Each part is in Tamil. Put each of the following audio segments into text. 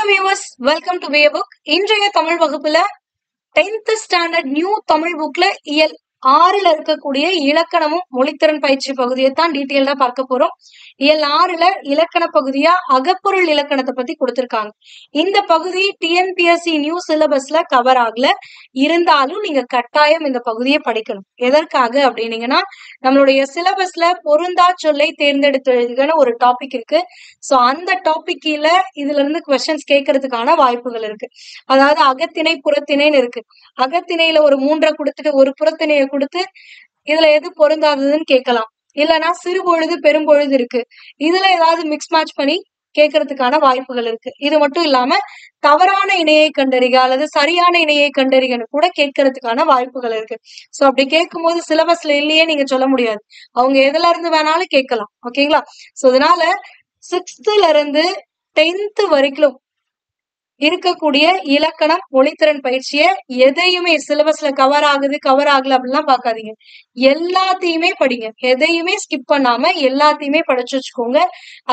Viewers, welcome to வேபுக். இன்றைய தமிழ் வகுப்புல 10th ஸ்டாண்டர்ட் நியூ தமிழ் புக்ல இயல் 6ல இருக்கக்கூடிய இலக்கணமும் மொழித்திறன் பயிற்சி பகுதியை தான் டீட்டெயில்டா பார்க்க போறோம். இயல் 6ல இலக்கண பகுதியா அகப்பொருள் இலக்கணத்தை பத்தி கொடுத்திருக்காங்க. இந்த பகுதி டிஎன்பிஎஸ்சி நியூ சிலபஸ்ல கவர் ஆகல, இருந்தாலும் நீங்க கட்டாயம் இந்த பகுதியை படிக்கணும். எதற்காக அப்படின்னீங்கன்னா, நம்மளுடைய சிலபஸ்ல பொருந்தா சொல்லை தேர்ந்தெடுத்து ஒரு டாபிக் இருக்கு. சோ அந்த டாபிக் கீழ இதுல இருந்து கொஸ்டின்ஸ் கேட்கறதுக்கான வாய்ப்புகள் இருக்கு. அதாவது அகத்திணை புறத்திணைன்னு இருக்கு. அகத்திணையில ஒரு 3 கொடுத்துட்டு ஒரு புறத்திணையை கொடுத்து இதுல எது பொருந்தாததுன்னு கேட்கலாம். இல்லைன்னா சிறுபொழுது பெரும்பொழுது இருக்கு. இதுல ஏதாவது மிக்ஸ் மேட்ச் பண்ணி கேட்கறதுக்கான வாய்ப்புகள் இருக்கு. இது மட்டும் இல்லாம தவறான இணையை கண்டறிக அல்லது சரியான இணையை கண்டறிகன்னு கூட கேட்கறதுக்கான வாய்ப்புகள் இருக்கு. சோ அப்படி கேட்கும் போது சிலபஸ்ல இல்லையே நீங்க சொல்ல முடியாது. அவங்க எதுல இருந்து வேணாலும் கேட்கலாம். ஓகேங்களா? சோ அதனால 6th இருந்து 10th வரைக்கும் இருக்கக்கூடிய இலக்கணம் மொழித்திறன் பயிற்சிய எதையுமே சிலபஸ்ல கவர் ஆகல அப்படிலாம் பாக்காதீங்க. எல்லாத்தையுமே படிங்க. எதையுமே ஸ்கிப் பண்ணாம எல்லாத்தையுமே படிச்சு வச்சுக்கோங்க.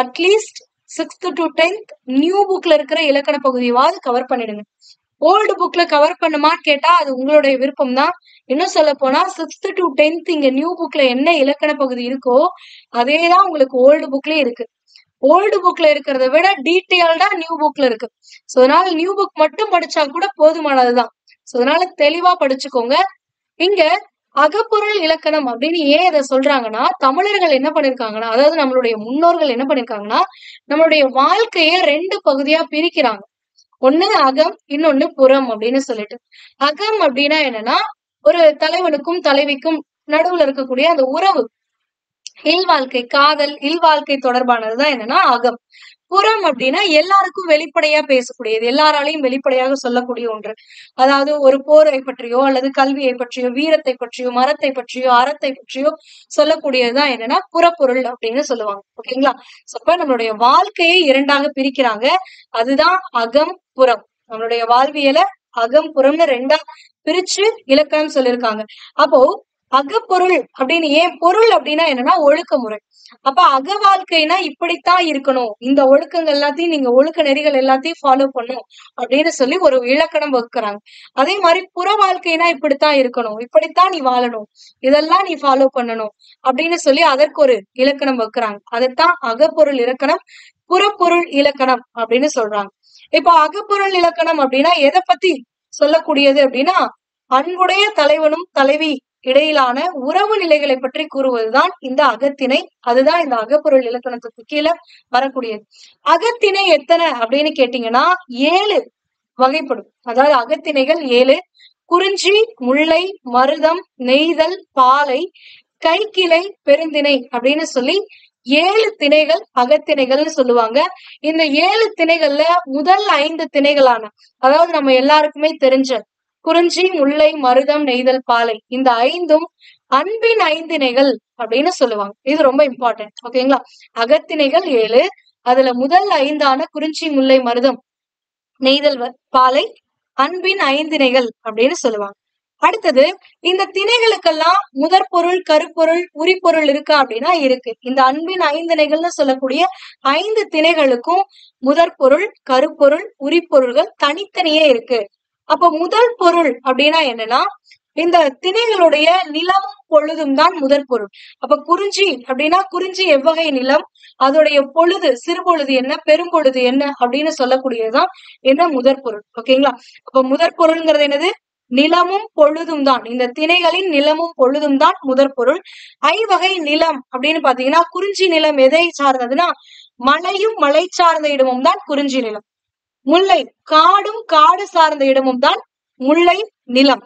At least 6th to 10th new புக்ல இருக்கிற இலக்கண பகுதியாவது கவர் பண்ணிடுங்க. ஓல்டு புக்ல கவர் பண்ணுமான்னு கேட்டா அது உங்களுடைய விருப்பம் தான். இன்னும் சொல்ல போனா 6th to 10th இங்க நியூ புக்ல என்ன இலக்கண பகுதி இருக்கோ அதேதான் உங்களுக்கு ஓல்டு புக்லயே இருக்கு. ஓல்டு புக்ல இருக்கிறத விட டீட்டெயில்டா நியூ புக்ல இருக்கு. சோ அதனால நியூ புக் மட்டும் படிச்சா கூட போதுமானதுதான். சோ அதனால தெளிவா படிச்சுக்கோங்க. இங்க அகப்பொருள் இலக்கணம் அப்படின்னு ஏன் இதை சொல்றாங்கன்னா, தமிழர்கள் என்ன பண்ணிருக்காங்கன்னா, அதாவது நம்மளுடைய முன்னோர்கள் என்ன பண்ணிருக்காங்கன்னா, நம்மளுடைய வாழ்க்கைய 2 பகுதியா பிரிக்கிறாங்க. ஒண்ணு அகம், இன்னொன்னு புறம் அப்படின்னு சொல்லிட்டு. அகம் அப்படின்னா என்னன்னா, ஒரு தலைவனுக்கும் தலைவிக்கும் நடுவுல இருக்கக்கூடிய அந்த உறவு, இல்வாழ்க்கை, காதல், இல்வாழ்க்கை தொடர்பானதுதான் என்னன்னா அகம். புறம் அப்படின்னா எல்லாருக்கும் வெளிப்படையா பேசக்கூடியது, எல்லாராலையும் வெளிப்படையாக சொல்லக்கூடிய ஒன்று. அதாவது ஒரு போரை பற்றியோ அல்லது கல்வியை பற்றியோ வீரத்தை பற்றியோ மரத்தை பற்றியோ அறத்தை பற்றியோ சொல்லக்கூடியதுதான் என்னன்னா புறப்பொருள் அப்படின்னு சொல்லுவாங்க. ஓகேங்களா? அப்ப நம்மளுடைய வாழ்க்கையை 2ஆக பிரிக்கிறாங்க. அதுதான் அகம் புறம். நம்மளுடைய வாழ்வியல அகம் புறம்னு 2ஆ பிரிச்சு இலக்கணம் சொல்லியிருக்காங்க. அப்போ அகப்பொருள் அப்படின்னு ஏன் பொருள் அப்படின்னா என்னன்னா ஒழுக்க முறை. அப்ப அக வாழ்க்கைனா இப்படித்தான் இருக்கணும், இந்த ஒழுக்கங்கள் எல்லாத்தையும் நீங்க ஒழுக்க நெறிகள் எல்லாத்தையும் ஃபாலோ பண்ணும் அப்படின்னு சொல்லி ஒரு இலக்கணம் வகுக்கிறாங்க. அதே மாதிரி புற வாழ்க்கைனா இப்படித்தான் இருக்கணும், இப்படித்தான் நீ வாழணும், இதெல்லாம் நீ ஃபாலோ பண்ணணும் அப்படின்னு சொல்லி அதற்கு ஒரு இலக்கணம் வகுக்கிறாங்க. அதைத்தான் அகப்பொருள் இலக்கணம், புறப்பொருள் இலக்கணம் அப்படின்னு சொல்றாங்க. இப்ப அகப்பொருள் இலக்கணம் அப்படின்னா எதை பத்தி சொல்லக்கூடியது அப்படின்னா, அன்புடைய தலைவனும் தலைவி இடையிலான உறவு நிலைகளை பற்றி கூறுவதுதான் இந்த அகத்திணை. அதுதான் இந்த அகப்பொருள் இலக்கணத்துக்கு கீழே வரக்கூடியது. அகத்திணை எத்தனை அப்படின்னு கேட்டீங்கன்னா 7 வகைப்படும். அதாவது அகத்திணைகள் 7. குறிஞ்சி, முல்லை, மருதம், நெய்தல், பாலை, கைக்கிளை, பெருந்திணை அப்படின்னு சொல்லி 7 திணைகள் அகத்திணைகள்னு சொல்லுவாங்க. இந்த 7 திணைகள்ல முதல் 5 திணைகளான, அதாவது நம்ம எல்லாருக்குமே தெரிஞ்ச குறிஞ்சி, முல்லை, மருதம், நெய்தல், பாலை, இந்த 5ம் அன்பின் 5 அப்படின்னு சொல்லுவாங்க. இது ரொம்ப இம்பார்ட்டன்ட். ஓகேங்களா? அகத்திணைகள் 7, அதுல முதல் 5 குறிஞ்சி, முல்லை, மருதம், நெய்தல், பாலை அன்பின் 5 அப்படின்னு சொல்லுவாங்க. அடுத்தது, இந்த திணைகளுக்கெல்லாம் முதற் பொருள், கருப்பொருள், உரிப்பொருள் இருக்கா அப்படின்னா இருக்கு. இந்த அன்பின் 5 சொல்லக்கூடிய 5 திணைகளுக்கும் முதற் பொருள், கருப்பொருள், உரிப்பொருள்கள் தனித்தனியே இருக்கு. அப்ப முதல் பொருள் அப்படின்னா என்னன்னா, இந்த திணைகளுடைய நிலமும் பொழுதும் தான் முதற் பொருள். அப்ப குறிஞ்சி அப்படின்னா குறிஞ்சி எவ்வகை நிலம், அதோடைய பொழுது, சிறுபொழுது என்ன, பெரும்பொழுது என்ன அப்படின்னு சொல்லக்கூடியதுதான் என்ன முதற் பொருள். ஓகேங்களா? அப்ப முதற் பொருள்ங்கிறது என்னது? நிலமும் பொழுதும் தான். இந்த திணைகளின் நிலமும் பொழுதும் தான் முதற் பொருள். ஐவகை நிலம் அப்படின்னு பாத்தீங்கன்னா, குறிஞ்சி நிலம் எதை சார்ந்ததுன்னா மலையும் மலை சார்ந்த இடமும் தான் குறிஞ்சி நிலம். முல்லை காடும் காடு சார்ந்த இடமும் தான் முல்லை நிலம்.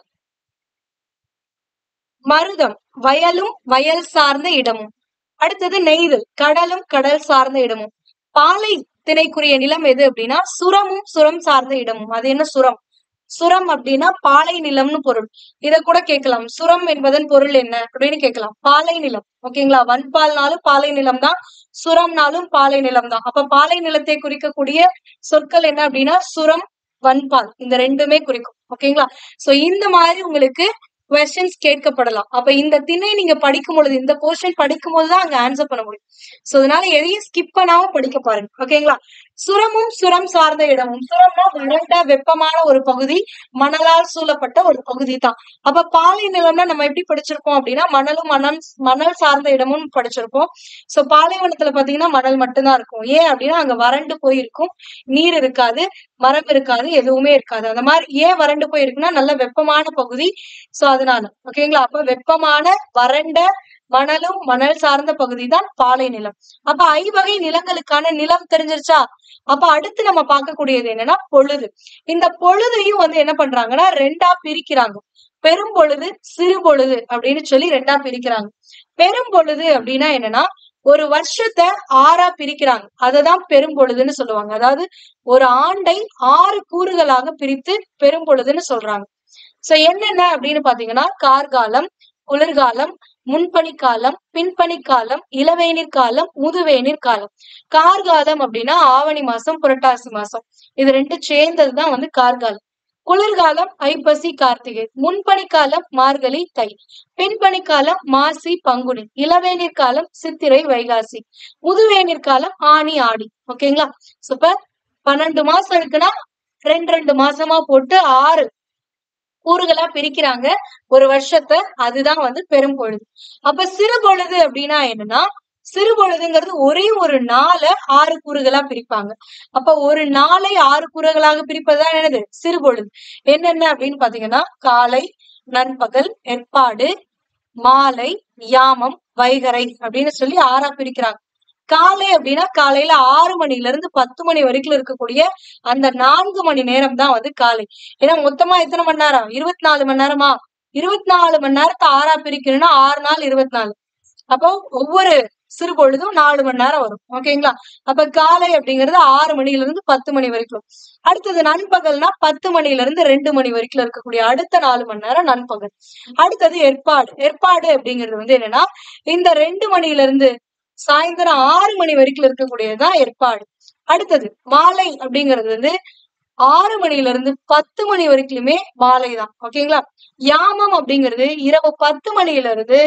மருதம் வயலும் வயல் சார்ந்த இடமும். அடுத்தது நெய்தல் கடலும் கடல் சார்ந்த இடமும். பாலை திணைக்குரிய நிலம் எது அப்படின்னா சுரமும் சுரம் சார்ந்த இடமும். அது என்ன சுரம்? சுரம் அப்படின்னா பாலை நிலம்னு பொருள். இத கூட கேட்கலாம், சுரம் என்பதன் பொருள் என்ன அப்படின்னு கேட்கலாம். பாலை நிலம். ஓகேங்களா? வன்பால்னாலும் பாலை நிலம் தான், சுரம்னாலும் பாலை நிலம் தான். அப்ப பாலை நிலத்தை குறிக்கக்கூடிய சொற்கள் என்ன அப்படின்னா சுரம், வன்பால், இந்த 2மே குறிக்கும். ஓகேங்களா? சோ இந்த மாதிரி உங்களுக்கு கொஸ்டின்ஸ் கேட்கப்படலாம். அப்ப இந்த திணை நீங்க படிக்கும் பொழுது, இந்த போர்ஷன் படிக்கும் போதுதான் அங்க ஆன்சர் பண்ண முடியும். சோ அதனால எதையும் ஸ்கிப் பண்ணாம படிக்க பாருங்க. ஓகேங்களா? சுரமும் சுரம் சார்ந்த இடமும். சுரம்னா வறண்ட வெப்பமான ஒரு பகுதி, மணலால் சூழப்பட்ட ஒரு பகுதி தான். அப்ப பாலை நிலம்னா நம்ம எப்படி படிச்சிருப்போம் அப்படின்னா மணலும் மணல் சார்ந்த இடமும் படிச்சிருப்போம். சோ பாலைவனத்துல பாத்தீங்கன்னா மணல் மட்டும்தான் இருக்கும். ஏன் அப்படின்னா அங்க வறண்டு போயிருக்கும், நீர் இருக்காது, மரம் இருக்காது, எதுவுமே இருக்காது. அந்த மாதிரி ஏன் வறண்டு போயிருக்குன்னா நல்ல வெப்பமான பகுதி. சோ அதனால ஓகேங்களா? அப்ப வெப்பமான வறண்ட மணலும் மணல் சார்ந்த பகுதி தான் பாலை நிலம். அப்ப ஐவகை நிலங்களுக்கான நிலம் தெரிஞ்சிருச்சா? அப்ப அடுத்து நம்ம பார்க்கக்கூடியது என்னன்னா பொழுது. இந்த பொழுதையும் வந்து என்ன பண்றாங்கன்னா ரெண்டா பிரிக்கிறாங்க. பெரும் பொழுது, சிறு பொழுது அப்படின்னு சொல்லி ரெண்டா பிரிக்கிறாங்க. பெரும் பொழுது அப்படின்னா என்னன்னா ஒரு வருஷத்தை 6ஆ பிரிக்கிறாங்க. அததான் பெரும் பொழுதுன்னு சொல்லுவாங்க. அதாவது ஒரு ஆண்டை 6 கூறுகளாக பிரித்து பெரும் பொழுதுன்னு சொல்றாங்க. சோ என்னென்ன அப்படின்னு பாத்தீங்கன்னா கார்காலம், குளிர்காலம், முன்பனிக்காலம், பின்பனிக்காலம், இளவேநீர் காலம், முதுவேநீர் காலம். கார்காலம் அப்படின்னா ஆவணி மாசம், புரட்டாசி மாசம், இது ரெண்டும் சேர்ந்ததுதான் வந்து கார்காலம். குளிர்காலம் ஐப்பசி கார்த்திகை, முன்பனிக்காலம் மார்கழி தை, பின்பனிக்காலம் மாசி பங்குனி, இளவேநீர் காலம் சித்திரை வைகாசி, முதுவேநீர் காலம் ஆனி ஆடி. ஓகேங்களா? இப்ப 12 மாசம் இருக்குன்னா ரெண்டு மாசமா போட்டு 6 கூறுகளா பிரிக்கிறாங்க ஒரு வருஷத்தை. அதுதான் வந்து பெரும் பொழுது. அப்ப சிறு பொழுது அப்படின்னா என்னன்னா சிறு பொழுதுங்கிறது ஒரே ஒரு நாளை 6 கூறுகளா பிரிப்பாங்க. அப்ப ஒரு நாளை 6 கூறுகளாக பிரிப்பதுதான் என்னது சிறு பொழுது. என்னென்ன அப்படின்னு பாத்தீங்கன்னா காலை, நண்பகல், எற்பாடு, மாலை, யாமம், வைகறை அப்படின்னு சொல்லி 6ஆ பிரிக்கிறாங்க. காலை அப்படின்னா காலையில 6 மணில இருந்து 10 மணி வரைக்கும் இருக்கக்கூடிய அந்த 4 மணி நேரம் தான் வந்து காலை. ஏன்னா மொத்தமா எத்தனை மணி நேரம்? 24 மணி நேரமா? 24 மணி நேரத்தை 6ஆ பிரிக்கணும்னா 6 நாள் 24. அப்போ ஒவ்வொரு சிறு பொழுதும் 4 மணி நேரம் வரும். ஓகேங்களா? அப்ப காலை அப்படிங்கிறது 6 மணில இருந்து 10 மணி வரைக்கும். அடுத்தது நண்பகல்னா 10 மணில இருந்து 2 மணி வரைக்கும் இருக்கக்கூடிய அடுத்த 4 மணி நேரம் நண்பகல். அடுத்தது எற்பாடு. எற்பாடு அப்படிங்கிறது வந்து என்னன்னா இந்த 2 மணில இருந்து சாயந்தரம் 6 மணி வரைக்கும் இருக்கக்கூடியதுதான் ஏற்பாடு. அடுத்தது மாலை அப்படிங்கிறது வந்து 6 மணில இருந்து 10 மணி வரைக்குமே மாலைதான். ஓகேங்களா? யாமம் அப்படிங்கிறது இரவு 10 மணில இருந்து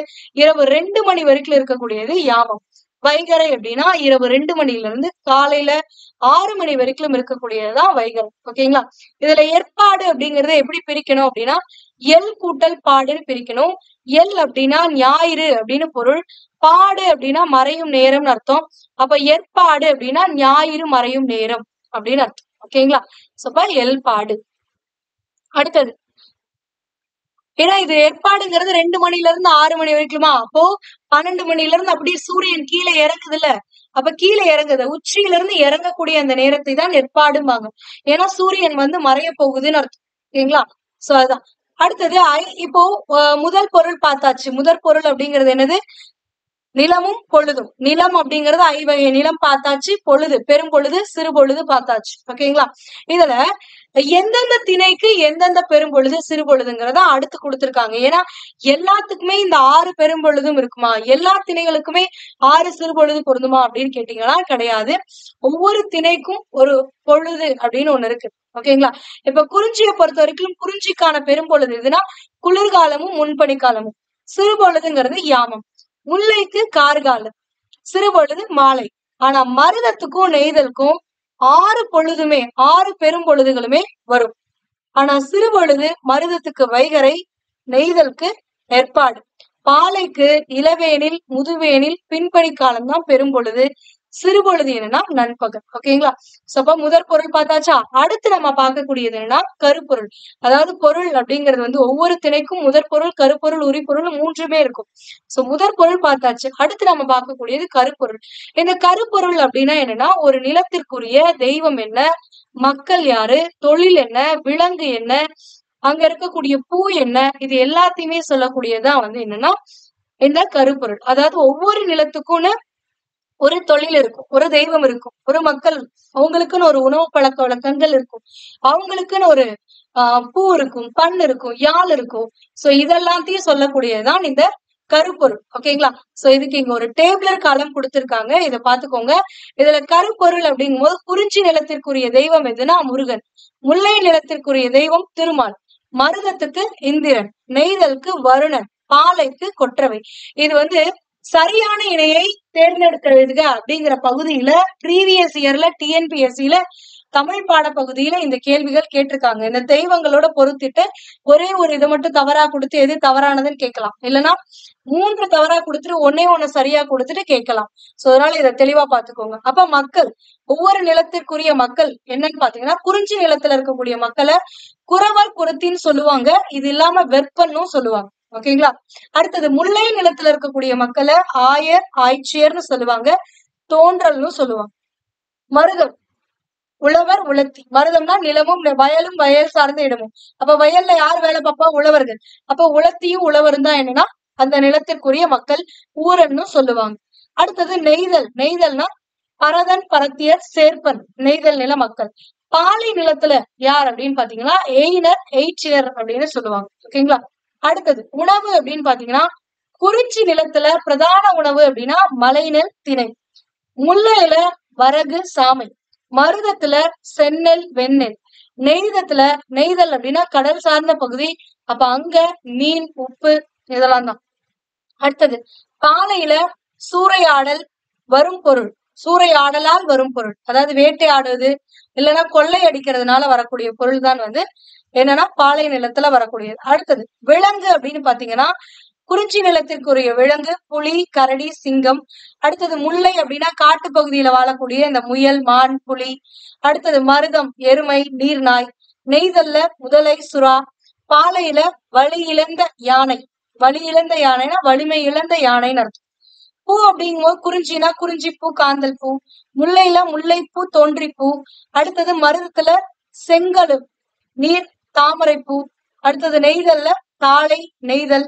இரவு 2 மணி வரைக்கும் இருக்கக்கூடியது யாமம். வைகறை அப்படின்னா இரவு 2 மணில இருந்து காலையில 6 மணி வரைக்கும் இருக்கக்கூடியதுதான் வைகறை. ஓகேங்களா? இதுல ஏற்பாடு அப்படிங்கறத எப்படி பிரிக்கணும் அப்படின்னா எல் கூட்டல் பாடுன்னு பிரிக்கணும். எல் அப்படின்னா ஞாயிறு அப்படின்னு பொருள், பாடு அப்படின்னா மறையும் நேரம்னு அர்த்தம். அப்ப ஏற்பாடு அப்படின்னா ஞாயிறு மறையும் நேரம் அப்படின்னு அர்த்தம். ஓகேங்களா? அப்ப எல் பாடு. அடுத்தது ஏன்னா இது ஏற்பாடுங்கிறது 2 மணில இருந்து 6 மணி வரைக்குமா? அப்போ 12 மணில இருந்து அப்படியே சூரியன் கீழே இறங்குது இல்ல? அப்ப கீழே இறங்குது உச்சியில இருந்து இறங்கக்கூடிய அந்த நேரத்தை தான் நெற்பாடும்பாங்க. ஏன்னா சூரியன் வந்து மறைய போகுதுன்னு அர்த்தம். ஓகேங்களா? சோ அதான். அடுத்தது இப்போ முதல் பொருள் பார்த்தாச்சு. முதற் பொருள் அப்படிங்கிறது என்னது? நிலமும் பொழுதும். நிலம் அப்படிங்கிறது ஐவகை நிலம் பார்த்தாச்சு. பொழுது பெரும் பொழுது, சிறு பொழுது பார்த்தாச்சு. ஓகேங்களா? இதுல எந்தெந்த திணைக்கு எந்தெந்த பெரும் பொழுது, சிறு பொழுதுங்கிறத அடுத்து கொடுத்திருக்காங்க. ஏன்னா எல்லாத்துக்குமே இந்த 6 பெரும் பொழுதும் இருக்குமா? எல்லா திணைகளுக்குமே 6 சிறு பொழுது பொருந்துமா அப்படின்னு கேட்டீங்கன்னா கிடையாது. ஒவ்வொரு திணைக்கும் ஒரு பொழுது அப்படின்னு ஒண்ணு இருக்கு. ஓகேங்களா? இப்ப குறிஞ்சியை பொறுத்த வரைக்கும் குறிஞ்சிக்கான பெரும் பொழுது எதுனா குளிர்காலமும் முன்பனிக்காலமும். சிறு பொழுதுங்கிறது யாமம். முல்லைக்கு கார்காலம், சிறு பொழுது மாலை. ஆனா மருதத்துக்கும் நெய்தலுக்கும் 6 பொழுதுமே 6 பெரும் பொழுதுகளுமே வரும். ஆனா சிறு பொழுது மருதத்துக்கு வைகறை, நெய்தலுக்கு ஏற்பாடு, பாலைக்கு இளவேனில், முதுவேனில், பின்பனி காலம் தான் பெரும் பொழுது. சிறு பொழுது என்னன்னா நண்பகல். ஓகேங்களா? சோ அப்ப முதற் பொருள் பார்த்தாச்சா? அடுத்து நம்ம பார்க்கக்கூடியது என்னன்னா கருப்பொருள். அதாவது பொருள் அப்படிங்கிறது வந்து ஒவ்வொரு திணைக்கும் முதற் பொருள், கருப்பொருள், உரிப்பொருள் 3மே இருக்கும். சோ முதற் பொருள் பார்த்தாச்சு. அடுத்து நம்ம பார்க்கக்கூடியது கருப்பொருள். இந்த கருப்பொருள் அப்படின்னா என்னன்னா ஒரு நிலத்திற்குரிய தெய்வம் என்ன, மக்கள் யாரு, தொழில் என்ன, விலங்கு என்ன, அங்க இருக்கக்கூடிய பூ என்ன, இது எல்லாத்தையுமே சொல்லக்கூடியதுதான் வந்து என்னன்னா இந்த கருப்பொருள். அதாவது ஒவ்வொரு நிலத்துக்கும்னு ஒரு தொழில் இருக்கும், ஒரு தெய்வம் இருக்கும், ஒரு மக்கள் அவங்களுக்குன்னு ஒரு உணவு பழக்க வழக்கங்கள் இருக்கும், அவங்களுக்குன்னு ஒரு பூ இருக்கும், பண் இருக்கும், யாழ் இருக்கும். சோ இதெல்லாத்தையும் சொல்லக்கூடியதுதான் இந்த கருப்பொருள். ஓகேங்களா? சோ இதுக்கு இங்க ஒரு டேபிளர் காலம் கொடுத்திருக்காங்க, இத பாத்துக்கோங்க. இதுல கருப்பொருள் அப்படிங்கும் போது குறிஞ்சி நிலத்திற்குரிய தெய்வம் எதுனா முருகன், முல்லை நிலத்திற்குரிய தெய்வம் திருமால், மருதத்துக்கு இந்திரன், நெய்தலுக்கு வருணன், பாலைக்கு கொற்றவை. இது வந்து சரியான இணையை தேர்ந்தெடுக்கிறதுக அப்படிங்கிற பகுதியில ப்ரீவியஸ் இயர்ல டிஎன்பிஎஸ்சில தமிழ் பாட பகுதியில இந்த கேள்விகள் கேட்டிருக்காங்க. இந்த தெய்வங்களோட பொருத்திட்டு ஒரே ஒரு இதை மட்டும் தவறா கொடுத்து எது தவறானதுன்னு கேட்கலாம். இல்லைன்னா 3 தவறா கொடுத்துட்டு ஒண்ணு சரியா கொடுத்துட்டு கேட்கலாம். சோ அதனால இதை தெளிவா பாத்துக்கோங்க. அப்ப மக்கள், ஒவ்வொரு நிலத்திற்குரிய மக்கள் என்னன்னு பாத்தீங்கன்னா, குறிஞ்சி நிலத்துல இருக்கக்கூடிய மக்களை குறவர் குறத்தின்னு சொல்லுவாங்க. இது இல்லாம வெப்பன்னும் சொல்லுவாங்க. ஓகேங்களா? அடுத்தது முல்லை நிலத்துல இருக்கக்கூடிய மக்களை ஆயர், ஆய்ச்சியர்னு சொல்லுவாங்க. தோன்றல்னு சொல்லுவாங்க. மருதம், உழவர், உழத்தி. மருதம்னா நிலமும் வயலும் வயல் சார்ந்த இடமும். அப்ப வயல்ல யார் வேலை பார்ப்பா? உழவர்கள். அப்ப உழத்தியும் உழவரும் தான் என்னன்னா அந்த நிலத்திற்குரிய மக்கள், ஊரன்னு சொல்லுவாங்க. அடுத்தது நெய்தல். நெய்தல்னா பரதன், பரத்தியர், சேர்ப்பன், நெய்தல் நில மக்கள். பாலை நிலத்துல யார் அப்படின்னு பாத்தீங்கன்னா எயினர், எயிற்றினர் அப்படின்னு சொல்லுவாங்க. ஓகேங்களா? அடுத்தது உணவு அப்படின்னு பாத்தீங்கன்னா, குறிஞ்சி நிலத்துல பிரதான உணவு அப்படின்னா மலைநெல், திணை. முல்லையில வரகு, சாமை. மருதத்துல செந்நெல், வெண்ணெல். நெய்தல் அப்படின்னா கடல் சார்ந்த பகுதி. அப்ப அங்க மீன், உப்பு இதெல்லாம் தான். அடுத்தது பாலையில சூறையாடல், வரும் பொருள். சூறையாடலால் வரும் பொருள், அதாவது வேட்டையாடுவது இல்லைன்னா கொள்ளை அடிக்கிறதுனால வரக்கூடிய பொருள் தான் வந்து என்னன்னா பாலை நிலத்துல வரக்கூடியது. அடுத்தது விலங்கு அப்படின்னு பாத்தீங்கன்னா, குறிஞ்சி நிலத்திற்குரிய விலங்கு புலி, கரடி, சிங்கம். அடுத்தது முல்லை அப்படின்னா காட்டு பகுதியில வாழக்கூடிய இந்த முயல், மான், புலி. அடுத்தது மருதம், எருமை, நீர்நாய். நெய்தல்ல முதலை, சுறா. பாலையில வலி இழந்த யானை. வலி இழந்த யானைனா வலிமை இழந்த யானைன்னு அர்த்தம். பூ அப்படிங்கும்போது குறிஞ்சினா குறிஞ்சி பூ, காந்தல் பூ. முல்லையில முல்லைப்பூ, தோன்றி பூ. அடுத்தது மருதத்துல செங்கழு, நீர், தாமரை பூ. அடுத்தது நெய்தல்ல தாளை, நெய்தல்.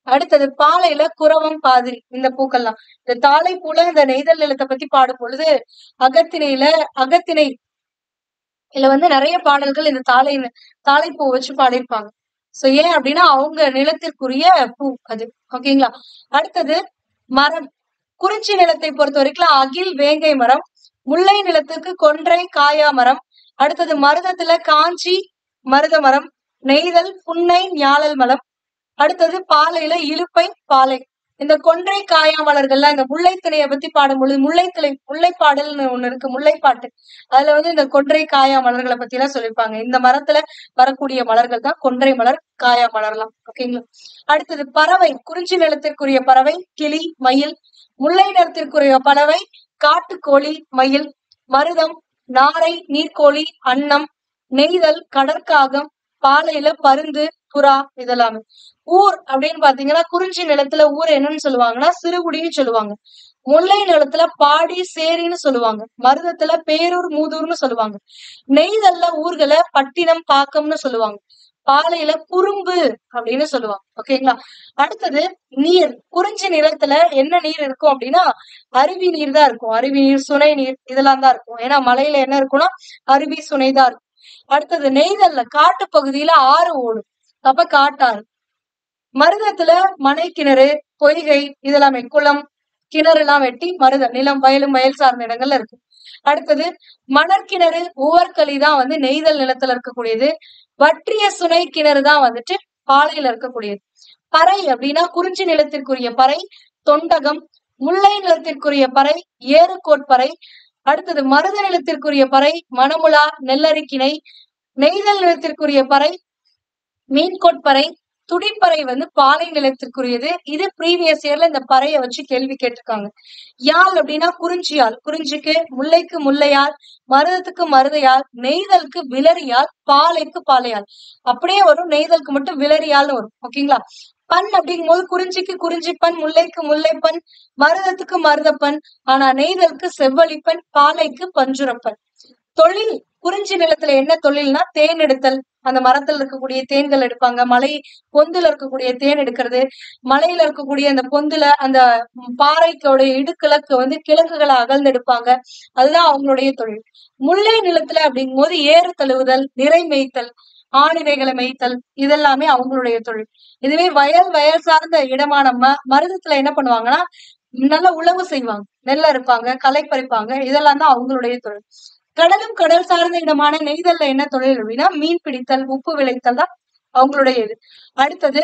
அடுத்தது பாலையில குரவம், பாதிரி. இந்த பூக்கள்லாம் இந்த தாளை பூல இந்த நெய்தல் நிலத்தை பத்தி பாடும் பொழுது அகத்திணை இதுல வந்து நிறைய பாடல்கள் இந்த தாளைப்பூ வச்சு பாடியிருப்பாங்க. சோ ஏன் அப்படின்னா அவங்க நிலத்திற்குரிய பூ அது. ஓகேங்களா? அடுத்தது மரம். குறிஞ்சி நிலத்தை பொறுத்த வரைக்கும் அகில், வேங்கை மரம். முல்லை நிலத்துக்கு கொன்றை, காயா மரம். அடுத்தது மருதத்துல காஞ்சி, மருத மரம். நெய்தல் புன்னை, ஞாழல் மரம். அடுத்தது பாலையில இலுப்பை, பாலை. இந்த கொன்றை, காயா மலர்கள்லாம் இந்த முல்லைத்திணையை பத்தி பாடும் பொழுது முல்லைப்பாடல்னு ஒண்ணு இருக்கு, முல்லைப்பாட்டு. அதுல வந்து இந்த கொன்றை, காயா மலர்களை பத்தி எல்லாம் சொல்லியிருப்பாங்க. இந்த மரத்துல வரக்கூடிய மலர்கள் தான் கொன்றை மலர், காயா மலர்லாம். ஓகேங்களா? அடுத்தது பறவை. குறிஞ்சி நிலத்திற்குரிய பறவை கிளி, மயில். முல்லை நிலத்திற்குரிய பறவை காட்டுக்கோழி, மயில். மருதம் நாரை, நீர்க்கோழி, அன்னம். நெய்தல் கடற்காகம். பாலையில பருந்து, புறா. இதெல்லாமே. ஊர் அப்படின்னு பாத்தீங்கன்னா, குறிஞ்சி நிலத்துல ஊர் என்னன்னு சொல்லுவாங்கன்னா சிறுகுடின்னு சொல்லுவாங்க. முல்லை நிலத்துல பாடி, சேரின்னு சொல்லுவாங்க. மருதத்துல பேரூர், மூதூர்னு சொல்லுவாங்க. நெய்தல்ல ஊர்களை பட்டினம், பாக்கம்னு சொல்லுவாங்க. பாலையில குறும்பு அப்படின்னு சொல்லுவாங்க. ஓகேங்களா? அடுத்தது நீர். குறிஞ்சி நிலத்துல என்ன நீர் இருக்கும் அப்படின்னா அருவி நீர் தான் இருக்கும். அருவி நீர், சுனை நீர் இதெல்லாம் தான் இருக்கும். ஏன்னா மலையில என்ன இருக்கும்னா அருவி, சுனை தான் இருக்கும். அடுத்தது நெய்தல்ல காட்டு பகுதியில ஆறு ஓடும். அப்ப காட்டாறு. மருதத்துல மனை, கிணறு, பொய்கை இதெல்லாமே குளம், கிணறு எல்லாம் வெட்டி மருதம் நிலம், வயலும் வயல் சார்ந்த இடங்கள்ல இருக்கு. அடுத்தது மணற்கிணறு, உவர்களி தான் வந்து நெய்தல் நிலத்துல இருக்கக்கூடியது. வற்றிய சுனை கிணறு தான் வந்துட்டு பாலையில இருக்கக்கூடியது. பறை அப்படின்னா குறிஞ்சி நிலத்திற்குரிய பறை தொண்டகம். முல்லை நிலத்திற்குரிய பறை ஏறுகோட்பறை. அடுத்தது மருத நிலத்திற்குரிய பறை மணமுலா, நெல்லரிக்கிணை. நெய்தல் நிலத்திற்குரிய பறை மீன்கோட்பறை. துடிப்பறை வந்து பாலை நிலத்திற்குரியது. இது ப்ரீவியஸ் இயர்ல இந்த பறையை வச்சு கேள்வி கேட்டிருக்காங்க. யாழ் அப்படின்னா குறிஞ்சியால். குறிஞ்சிக்கு முல்லைக்கு முல்லையால், மருதத்துக்கு மருதையால், நெய்தலுக்கு விளரியால், பாலைக்கு பாலையால். அப்படியே வரும். நெய்தலுக்கு மட்டும் விளரியால்னு வரும். ஓகேங்களா? பண் அப்படிங்கும் போது குறிஞ்சிக்கு குறிஞ்சிப்பண், முல்லைக்கு முல்லைப்பண், மருதத்துக்கு மருதப்பண். ஆனா நெய்தலுக்கு செவ்வழிப்பண், பாலைக்கு பஞ்சுரப்பண். தொழில். குறிஞ்சி நிலத்துல என்ன தொழில்னா தேன் எடுத்தல். அந்த மரத்துல இருக்கக்கூடிய தேன்கள் எடுப்பாங்க. மலை பொந்துல இருக்கக்கூடிய தேன் எடுக்கிறது. மலையில இருக்கக்கூடிய அந்த பொந்துல அந்த பாறைக்கோடைய இடுக்கிழக்கு வந்து கிழங்குகளை அகழ்ந்து எடுப்பாங்க. அதுதான் அவங்களுடைய தொழில். முல்லை நிலத்துல அப்படிங்கும் போது ஏறு தழுவுதல், நிறை மேய்த்தல், ஆணிரைகளை மேய்த்தல் இதெல்லாமே அவங்களுடைய தொழில். இதுவே வயல் சார்ந்த இடமான மருதத்துல என்ன பண்ணுவாங்கன்னா நல்ல உழவு செய்வாங்க, நெல் அறுப்பாங்க, களை பறிப்பாங்க. இதெல்லாம் தான் அவங்களுடைய தொழில். கடலும் கடல் சார்ந்த இடமான நெய்தல்ல என்ன தொழில் அப்படின்னா மீன் பிடித்தல், உப்பு விளைத்தல் தான் அவங்களுடைய இது. அடுத்தது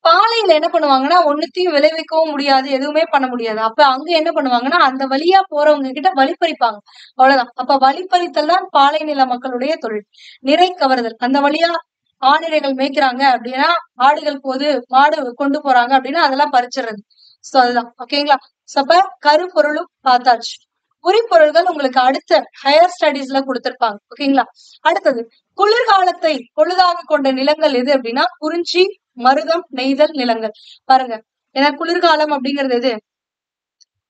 பாலையில என்ன பண்ணுவாங்கன்னா ஒண்ணுத்தையும் விளைவிக்கவும் முடியாது, எதுவுமே பண்ண முடியாது. அப்ப அங்க என்ன பண்ணுவாங்கன்னா அந்த வழியா போறவங்க கிட்ட வழிப்பறிப்பாங்க, அவ்வளவுதான். அப்ப வழிப்பறித்தல் தான் பாலை நில மக்களுடைய தொழில். நிறை கவர்தல், அந்த வழியா ஆணிரைகள் மேய்க்கிறாங்க அப்படின்னா, ஆடுகள் போது மாடு கொண்டு போறாங்க அப்படின்னா அதெல்லாம் பறிச்சிடுறது. சோ அதுதான் ஓகேங்களா. சோ அப்ப கருப்பொருளும் பார்த்தாச்சு. குறிப்பொருள்கள் உங்களுக்கு அடுத்த ஹையர் ஸ்டடீஸ்ல கொடுத்திருப்பாங்க ஓகேங்களா. அடுத்தது குளிர்காலத்தை பொழுதாக கொண்ட நிலங்கள் எது அப்படின்னா குறிஞ்சி, மருதம், நெய்தல் நிலங்கள். பாருங்க, ஏன்னா குளிர்காலம் அப்படிங்கிறது எது?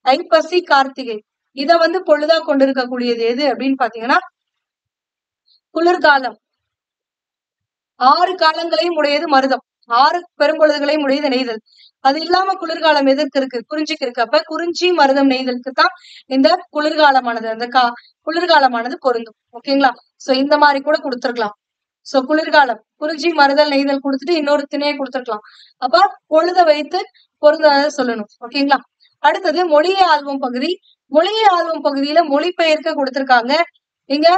ஐப்பசி, கார்த்திகை. இத வந்து பொழுதா கொண்டிருக்கக்கூடியது எது அப்படின்னு பாத்தீங்கன்னா குளிர்காலம். 6 காலங்களையும் உடையது மருதம், 6 பெரும்பொழுதுகளையும் உடையது நெய்தல். அது இல்லாம குளிர்காலம் எதற்கு இருக்கு? குறிஞ்சிக்கு இருக்கு. அப்ப குறிஞ்சி, மருதம், நெய்தலுக்கு தான் இந்த குளிர்காலமானது, அந்த குளிர்காலமானது பொருந்தும் ஓகேங்களா. சோ இந்த மாதிரி கூட கொடுத்திருக்கலாம். சோ குளிர்காலம் குறிஞ்சி, மருதல், நெய்தல் கொடுத்துட்டு இன்னொரு திணையை கொடுத்திருக்கலாம். அப்ப பொழுத வைத்து பொருந்தாத சொல்லணும் ஓகேங்களா. அடுத்தது மொழியை ஆள்வோம் பகுதி. மொழியை ஆள்வோம் பகுதியில மொழிபெயர்க்க கொடுத்திருக்காங்க. இங்க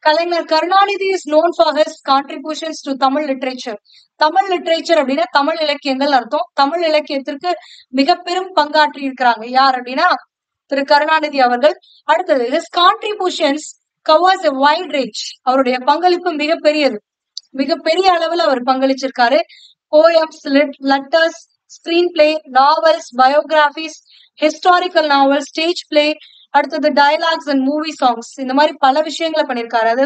Kalaignar Karunanidhi is known for his contributions to Tamil literature. Tamil literature அப்படின்னா தமிழ் இலக்கியங்கள் அர்த்தம். தமிழ் இலக்கியத்திற்கு மிக பெரும் பங்காற்றி இருக்கிறாங்க யார் அப்படின்னா திரு கருணாநிதி அவர்கள். அடுத்தது his contributions covers a wide range. அவருடைய பங்களிப்பு மிகப்பெரியது, மிகப்பெரிய அளவுல அவர் பங்களிச்சிருக்காரு. Poems, letters, screen play, novels, biographies, historical novel, stage play, அடுத்தது டயலாக்ஸ் அண்ட் மூவி சாங்ஸ், இந்த மாதிரி பல விஷயங்களை பண்ணியிருக்காரு. அது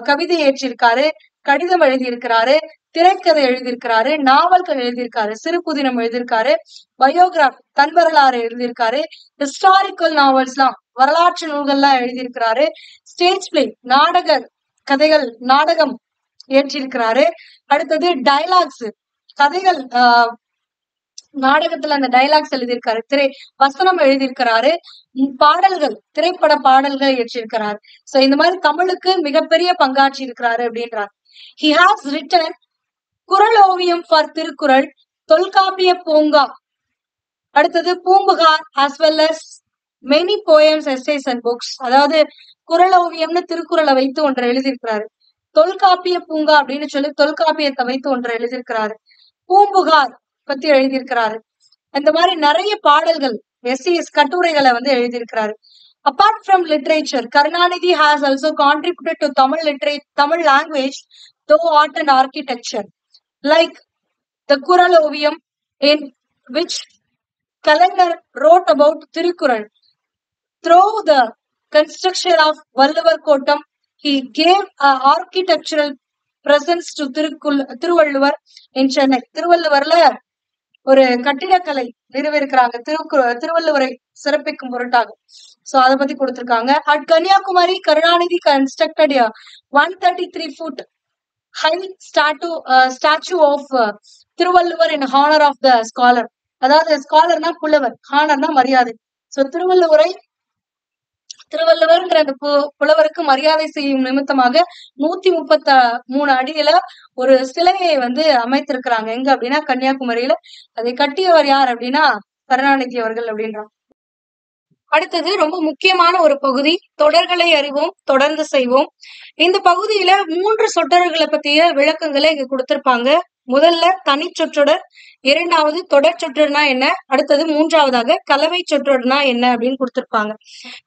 கவிதை ஏற்றிருக்காரு, கடிதம் எழுதியிருக்கிறாரு, திரைக்கதை எழுதியிருக்கிறாரு, நாவல்கள் எழுதியிருக்காரு, சிறு புதினம் எழுதியிருக்காரு, பயோகிராஃபி தன் வரலாறு எழுதியிருக்காரு, ஹிஸ்டாரிக்கல் நாவல்ஸ் எல்லாம் வரலாற்று நூல்கள்லாம் எழுதியிருக்கிறாரு, ஸ்டேஜ் பிளே நாடக கதைகள் நாடகம் ஏற்றிருக்கிறாரு. அடுத்தது டயலாக்ஸ் கதைகள், நாடகத்துல அந்த டயலாக்ஸ் எழுதியிருக்காரு, வசனம் எழுதியிருக்கிறாரு, பாடல்கள் திரைப்பட பாடல்கள் இயற்றிருக்கிறார். சோ இந்த மாதிரி தமிழுக்கு மிகப்பெரிய பங்காற்றி இருக்கிறாரு அப்படின்றார். He has written குறள் ஓவியம் ஃபார் திருக்குறள், தொல்காப்பிய பூங்கா, அடுத்தது Poompuhar as well as many poems, essays and books. அதாவது குறள் ஓவியம்னு திருக்குறளை வைத்து ஒன்றை எழுதியிருக்கிறாரு, தொல்காப்பிய பூங்கா அப்படின்னு சொல்லி தொல்காப்பியத்தை வைத்து ஒன்றை எழுதியிருக்கிறாரு, பூம்புகார் பத்தி எழுதியிருக்கிறாரு. இந்த மாதிரி நிறைய பாடல்கள், எஸ்சிஎஸ் கட்டுரைகளை வந்து எழுதியிருக்கிறாரு. Apart from literature, Karunanidhi has also contributed to Tamil language, though art and architecture, like the Kural Oviyam, in which Kalaignar wrote about Tirukkural. Through the construction of Valluvar Kottam, he gave an architectural presence to Thiruvalluvar in Chennai. திருவள்ளுவர்ல ஒரு கட்டிடக்கலை நிறுவிருக்கிறாங்க திருவள்ளுவரை சிறப்பிக்கும் பொருட்டாக. சோ அதை பத்தி கொடுத்திருக்காங்க. At Kanyakumari, Karunanidhi constructed a 133 foot high statue of Thiruvalluvar in honor of the scholar. அதாவது ஸ்காலர்னா புலவர், ஹானர்னா மரியாதை. சோ திருவள்ளுவர்ங்கிற அந்த புலவருக்கு மரியாதை செய்யும் நிமித்தமாக 133 அடியில ஒரு சிலையை வந்து அமைத்திருக்கிறாங்க. எங்க அப்படின்னா கன்னியாகுமரியில. அதை கட்டியவர் யார் அப்படின்னா கருணாநிதி அவர்கள் அப்படின்றாங்க. அடுத்தது ரொம்ப முக்கியமான ஒரு பகுதி, தொடர்களை அறிவோம் தொடர்ந்து செய்வோம். இந்த பகுதியில 3 சொற்றொடர்களை பத்திய விளக்கங்களை இங்க கொடுத்திருப்பாங்க. முதல்ல தனி சொற்றொடர், இரண்டாவது தொடர் சொற்றொடர்னா என்ன, அடுத்தது மூன்றாவதாக கலவை சொற்றொடர்னா என்ன அப்படின்னு கொடுத்திருப்பாங்க.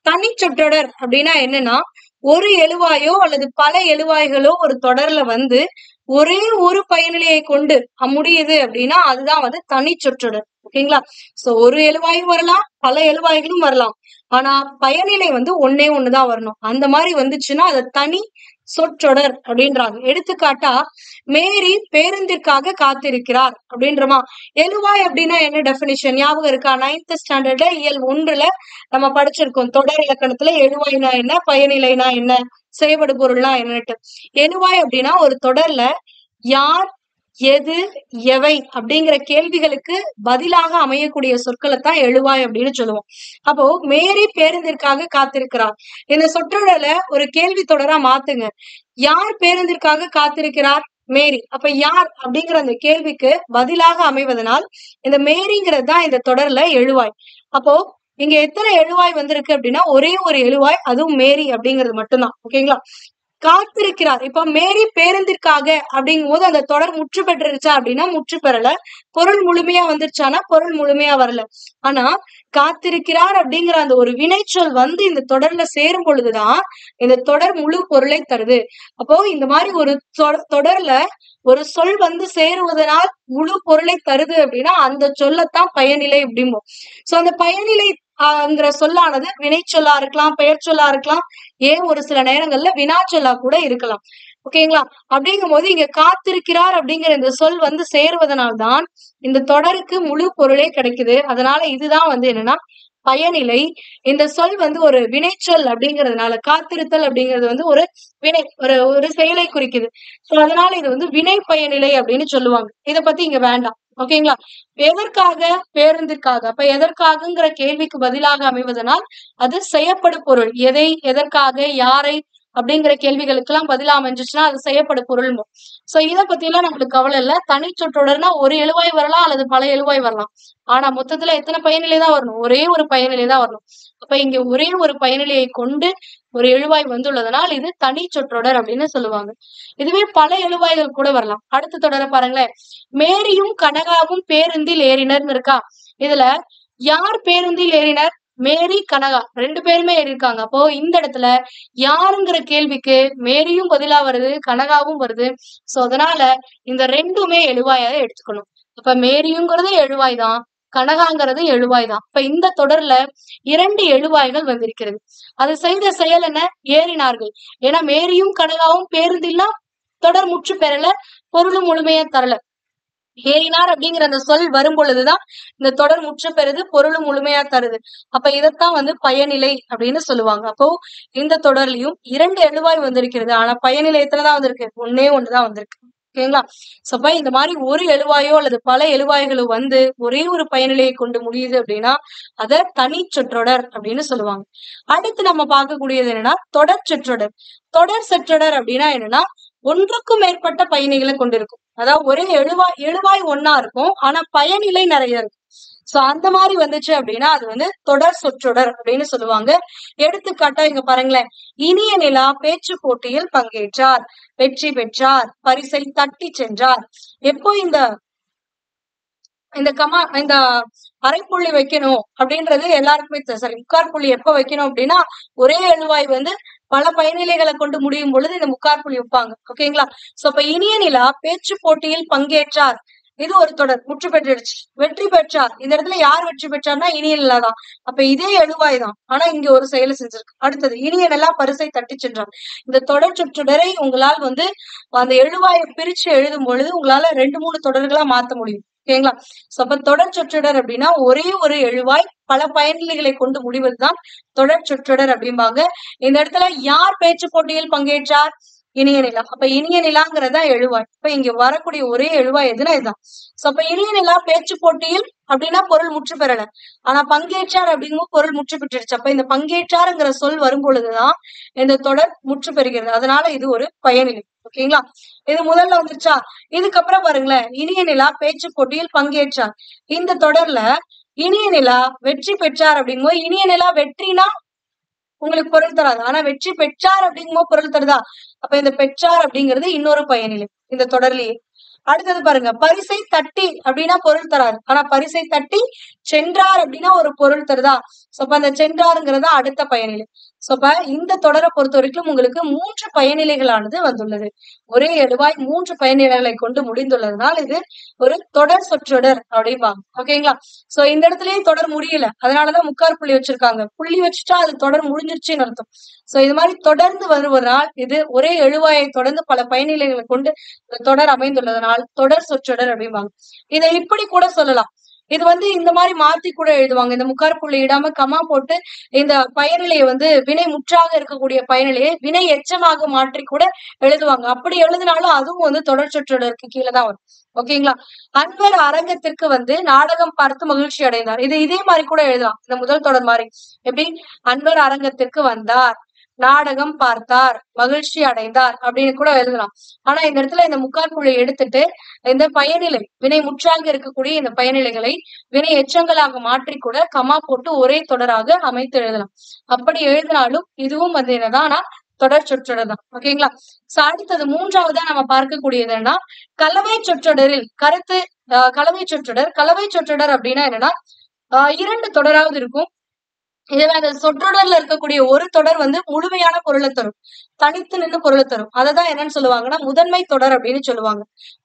தனி சொற்றொடர் அப்படின்னா என்னன்னா ஒரு எழுவாயோ அல்லது பல எழுவாய்களோ ஒரு தொடர்ல வந்து ஒரே ஒரு பயனிலையை கொண்டு முடியுது அப்படின்னா அதுதான் வந்து தனி சொற்றொடர் ஓகேங்களா. சோ ஒரு எழுவாயும் வரலாம், பல எழுவாய்களும் வரலாம், ஆனா பயனிலை வந்து ஒன்னே ஒண்ணுதான் வரணும். அந்த மாதிரி வந்துச்சுன்னா அது தனி சொற்றொடர் அப்படின்றாங்க. எடுத்துக்காட்டா மேரி பேருந்திற்காக காத்திருக்கிறார் அப்படின்றமா. எழுவாய் அப்படின்னா என்ன டெபினிஷன் ஞாபகம் இருக்கா? 9th ஸ்டாண்டர்ட்ல இயல் 1ல நம்ம படிச்சிருக்கோம். தொடர் இலக்கணத்துல எழுவாய்னா என்ன, பயனிலைனா என்ன, செயல்படு பொருள்னா என்னட்டு. எழுவாய் அப்படின்னா ஒரு தொடர்ல யார், எது, எவை அப்படிங்கிற கேள்விகளுக்கு பதிலாக அமையக்கூடிய சொற்களை தான் எழுவாய் அப்படின்னு சொல்லுவோம். அப்போ மேரி பேருந்திற்காக காத்திருக்கிறார், இந்த சொற்றொடரை ஒரு கேள்வி தொடரா மாத்துங்க. யார் பேருந்திற்காக காத்திருக்கிறார்? மேரி. அப்ப யார் அப்படிங்கிற அந்த கேள்விக்கு பதிலாக அமைவதனால் இந்த மேரிங்கிறது தான் இந்த தொடர்ல எழுவாய். அப்போ இங்க எத்தனை எழுவாய் வந்திருக்கு அப்படின்னா ஒரே ஒரு எழுவாய், அதுவும் மேரி அப்படிங்கிறது மட்டும்தான் ஓகேங்களா. காத்திருக்கிறார். இப்ப மேரி பேருந்திற்காக அப்படிங்கும் போது அந்த தொடர் முற்று பெற்றுருச்சா அப்படின்னா முற்று பெறல. பொருள் முழுமையா வந்துருச்சானா பொருள் முழுமையா வரல. ஆனா காத்திருக்கிறார் அப்படிங்கிற அந்த ஒரு வினைச்சொல் வந்து இந்த தொடர்ல சேரும் பொழுதுதான் இந்த தொடர் முழு பொருளை தருது. அப்போ இந்த மாதிரி ஒரு தொடர்ல ஒரு சொல் வந்து சேருவதனால் முழு பொருளை தருது அப்படின்னா அந்த சொல்லத்தான் பயனிலை அப்படிம்போம். சோ அந்த பயனிலை ங்கிற சொல்லானது வினைச்சொல்லா இருக்கலாம், பெயர் சொல்லா இருக்கலாம், ஏன் ஒரு சில நேரங்கள்ல வினாச்சொல்லா கூட இருக்கலாம். ஓகேங்களா? அப்படிங்கும் போது இங்க காத்திருக்கிறார் அப்படிங்கிற இந்த சொல் வந்து சேருவதனால்தான் இந்த தொடருக்கு முழு பொருளே கிடைக்குது. அதனால இதுதான் வந்து என்னன்னா பயனிலை. இந்த சொல் வந்து ஒரு வினைச்சொல் அப்படிங்கிறதுனால காத்திருத்தல் அப்படிங்கிறது வந்து ஒரு வினை ஒரு செயலை குறிக்குது. சோ அதனால இது வந்து வினை பயனிலை அப்படின்னு சொல்லுவாங்க. இத பத்தி இங்க வேண்டாம். ஓகேங்களா? எதற்காக? பேருந்திற்காக. அப்ப எதற்காகங்கிற கேள்விக்கு பதிலாக அமைவதனால் அது செய்யப்படு பொருள். எதை, எதற்காக, யாரை அப்படிங்கிற கேள்விகளுக்கெல்லாம் பதிலா அமைஞ்சிச்சுன்னா அது செய்யப்படு பொருள். சோ இத பத்தி எல்லாம் நம்மளுக்கு கவலை இல்ல. தனிச்சொற்றொடர்னா ஒரு எழுவாய் வரலாம் அல்லது பல எழுவாய் வரலாம். ஆனா மொத்தத்துல எத்தனை பயனிலை தான் வரணும்? ஒரே ஒரு பயனிலை தான் வரணும். அப்ப இங்க ஒரே ஒரு பயனிலையை கொண்டு ஒரு எழுவாய் வந்துள்ளதனால் இது தனி சொற்றொடர் அப்படின்னு சொல்லுவாங்க. இதுவே பல எழுவாய்கள் கூட வரலாம். அடுத்த தொடர பாருங்களேன். மேரியும் கனகாவும் பேருந்தில் ஏறினர்னு இருக்கா. இதுல யார் பேருந்தில் ஏறினர்? மேரி, கனகா 2 பேருமே ஏறிருக்காங்க. அப்போ இந்த இடத்துல யாருங்கிற கேள்விக்கு மேரியும் பதிலா வருது, கனகாவும் வருது. சோ அதனால இந்த 2மே எழுவாயா எடுத்துக்கணும். அப்ப மேரியுங்கிறது எழுவாய் தான், கனகாங்கிறது எழுவாய் தான். இப்ப இந்த தொடர்ல 2 எழுவாய்கள் வந்திருக்கிறது. அது செய்த செயல் என்ன? ஏறினார்கள். ஏன்னா மேரியும் கனகாவும் பேருந்தில்லாம் தொடர் முற்று பெறல, பொருளும் முழுமையா தரல. ஏறினார் அப்படிங்கிற அந்த சொல் வரும் பொழுதுதான் இந்த தொடர் முற்று பெறுது, பொருளும் முழுமையா தருது. அப்ப இதத்தான் வந்து பயனிலை அப்படின்னு சொல்லுவாங்க. அப்போ இந்த தொடர்லயும் 2 எழுவாய் வந்திருக்கிறது. ஆனா பயனிலை எத்தனைதான் வந்திருக்கு? ஒன்னே ஒண்ணுதான் வந்திருக்கு. ஓகேங்களா? சோ அப்ப இந்த மாதிரி ஒரு எழுவாயோ அல்லது பல எழுவாய்களோ வந்து ஒரே ஒரு பயனிலையை கொண்டு முடியுது அப்படின்னா அத தனி சொற்றொடர் அப்படின்னு சொல்லுவாங்க. அடுத்து நம்ம பார்க்கக்கூடியது என்னன்னா தொடர் சொற்றொடர். தொடர் சொற்றொடர் அப்படின்னா என்னன்னா ஒன்றுக்கும் மேற்பட்ட பயணிகளை கொண்டிருக்கும். அதாவது ஒரே எழுவாய் ஒன்னா இருக்கும். ஆனா பயனிலை நிறைய இருக்கும். சோ அந்த மாதிரி வந்துச்சு அப்படின்னா அது வந்து தொடர் சொற்றொடர் அப்படின்னு சொல்லுவாங்க. எடுத்துக்காட்டா இங்க பாருங்களேன். இனிய நிலா பேச்சு போட்டியில் பங்கேற்றார், வெற்றி பெற்றார், பரிசை தட்டி சென்றார். எப்போ இந்த இந்த அரைப்புள்ளி வைக்கணும் அப்படின்றது எல்லாருக்குமே சரி முக்கார் புள்ளி எப்ப வைக்கணும் அப்படின்னா ஒரே எழுவாய் வந்து பல பயனிலைகளை கொண்டு முடியும் பொழுது இந்த முக்கார் புள்ளி வைப்பாங்க. ஓகேங்களா? சோ அப்ப இனிய நிலா பேச்சு போட்டியில் பங்கேற்றார். இது ஒரு தொடர் முற்று பெற்றுடுச்சு. வெற்றி பெற்றார். இந்த இடத்துல யார் வெற்றி பெற்றார்னா இனிய நிலா தான். அப்ப இதே எழுவாய் தான். ஆனா இங்க ஒரு செயலை செஞ்சிருக்கு. அடுத்தது இனிய நிலா பரிசை தட்டி சென்றார். இந்த தொடர் சொற்றொடரை உங்களால் வந்து அந்த எழுவாயை பிரிச்சு எழுதும் பொழுது உங்களால 2-3 தொடர்களா மாத்த முடியும். ஓகேங்களா? சோ அப்ப தொடர் சொற்றொடர் அப்படின்னா ஒரே ஒரு எழுவாய் பல பயனிலைகளை கொண்டு முடிவதுதான் தொடர் சொற்றொடர் அப்படிம்பாங்க. இந்த இடத்துல யார் பேச்சு போட்டியில் பங்கேற்றார்? இனிய நிலா. அப்ப இனிய நிலாங்கிறதா எழுவாய். இப்ப இங்க வரக்கூடிய ஒரே எழுவாய் எதுனா இதுதான். சோ அப்ப இனிய நிலா பேச்சு போட்டியில் அப்படின்னா பொருள் முற்று பெறல. ஆனா பங்கேற்றார் அப்படிங்கும் பொருள் முற்று பெற்றுடுச்சு. அப்ப இந்த பங்கேற்றாருங்கிற சொல் வரும் பொழுதுதான் இந்த தொடர் முற்று பெறுகிறது. அதனால இது ஒரு பயனிலை. ஓகேங்களா? இது முதல்ல வந்துருச்சா. இதுக்கப்புறம் பாருங்களேன். இனிய நிலா பேச்சு போட்டியில் பங்கேற்றார். இந்த தொடர்ல இனிய நிலா வெற்றி பெற்றார் அப்படிங்கும்போது இனிய நிலா வெற்றினா உங்களுக்கு பொருள் தராது. ஆனா வெற்றி பெற்றார் அப்படிங்கும்போது பொருள் தருதா. அப்ப இந்த பெற்றார் அப்படிங்கிறது இன்னொரு பயனிலை இந்த தொடர்லயே. அடுத்தது பாருங்க. பரிசை தட்டி அப்படின்னா பொருள் தராது. ஆனா பரிசை தட்டி சென்றார் அப்படின்னா ஒரு பொருள் தருதா. சோ அப்ப அந்த சென்றாருங்கிறதா அடுத்த பயனிலை. சோ அப்ப இந்த தொடரை பொறுத்த வரைக்கும் உங்களுக்கு 3 பயனிலைகளானது வந்துள்ளது. ஒரே எழுவாய் 3 பயனிலைகளை கொண்டு முடிந்துள்ளதுனால் இது ஒரு தொடர் சொற்றொடர் அப்படிம்பாங்க. ஓகேங்களா? சோ இந்த இடத்துலயும் தொடர் முடியல. அதனாலதான் முக்கார் புள்ளி வச்சிருக்காங்க. புள்ளி வச்சுட்டா அது தொடர் முடிஞ்சிருச்சுன்னு அர்த்தம். சோ இது மாதிரி தொடர்ந்து வருவதால் இது ஒரே எழுவாயை தொடர்ந்து பல பயனிலைகளை கொண்டு தொடர் அமைந்துள்ளதனால் தொடர் சொற்றொடர் அப்படிம்பாங்க. இதை இப்படி கூட சொல்லலாம். இது வந்து இந்த மாதிரி மாத்தி கூட எழுதுவாங்க. இந்த முக்கார் புள்ளி இடாம கமா போட்டு இந்த பயனிலையை வந்து வினை முற்றாக இருக்கக்கூடிய பயனிலையை வினை எச்சமாக மாற்றி கூட எழுதுவாங்க. அப்படி எழுதினாலும் அதுவும் வந்து தொடர் சொற்றொடருக்கு கீழே தான் வரும். ஓகேங்களா? அன்பர் அரங்கத்திற்கு வந்து நாடகம் பார்த்து மகிழ்ச்சி அடைந்தார். இது இதே மாதிரி கூட எழுதலாம். இந்த முதல் தொடர் மாதிரி எப்படி அன்பர் அரங்கத்திற்கு வந்தார், நாடகம் பார்த்தார், மகிழ்ச்சி அடைந்தார் அப்படின்னு கூட எழுதலாம். ஆனா இந்த இடத்துல இந்த முக்கால் புள்ளி எடுத்துட்டு இந்த பயனிலை வினை முற்றாக இருக்கக்கூடிய இந்த பயனிலைகளை வினை எச்சங்களாக மாற்றி கூட கமா போட்டு ஒரே தொடராக அமைத்து எழுதலாம். அப்படி எழுதினாலும் இதுவும் வந்து என்னதான் தொடர் சொற்றொடர் தான். ஓகேங்களா? சோ அடுத்தது மூன்றாவதா நம்ம பார்க்கக்கூடியது என்னன்னா கலவை சொற்றொடரில் கலவை சொற்றொடர் அப்படின்னா என்னன்னா 2 தொடராவது இருக்கும். இதுல அந்த சொற்றொடர்ல இருக்கக்கூடிய ஒரு தொடர் வந்து முழுமையான பொருளை தரும், தனித்து நின்று பொருளை தரும். அததான் என்னன்னு சொல்லுவாங்கன்னா முதன்மை தொடர் அப்படின்னு சொல்லுவாங்க.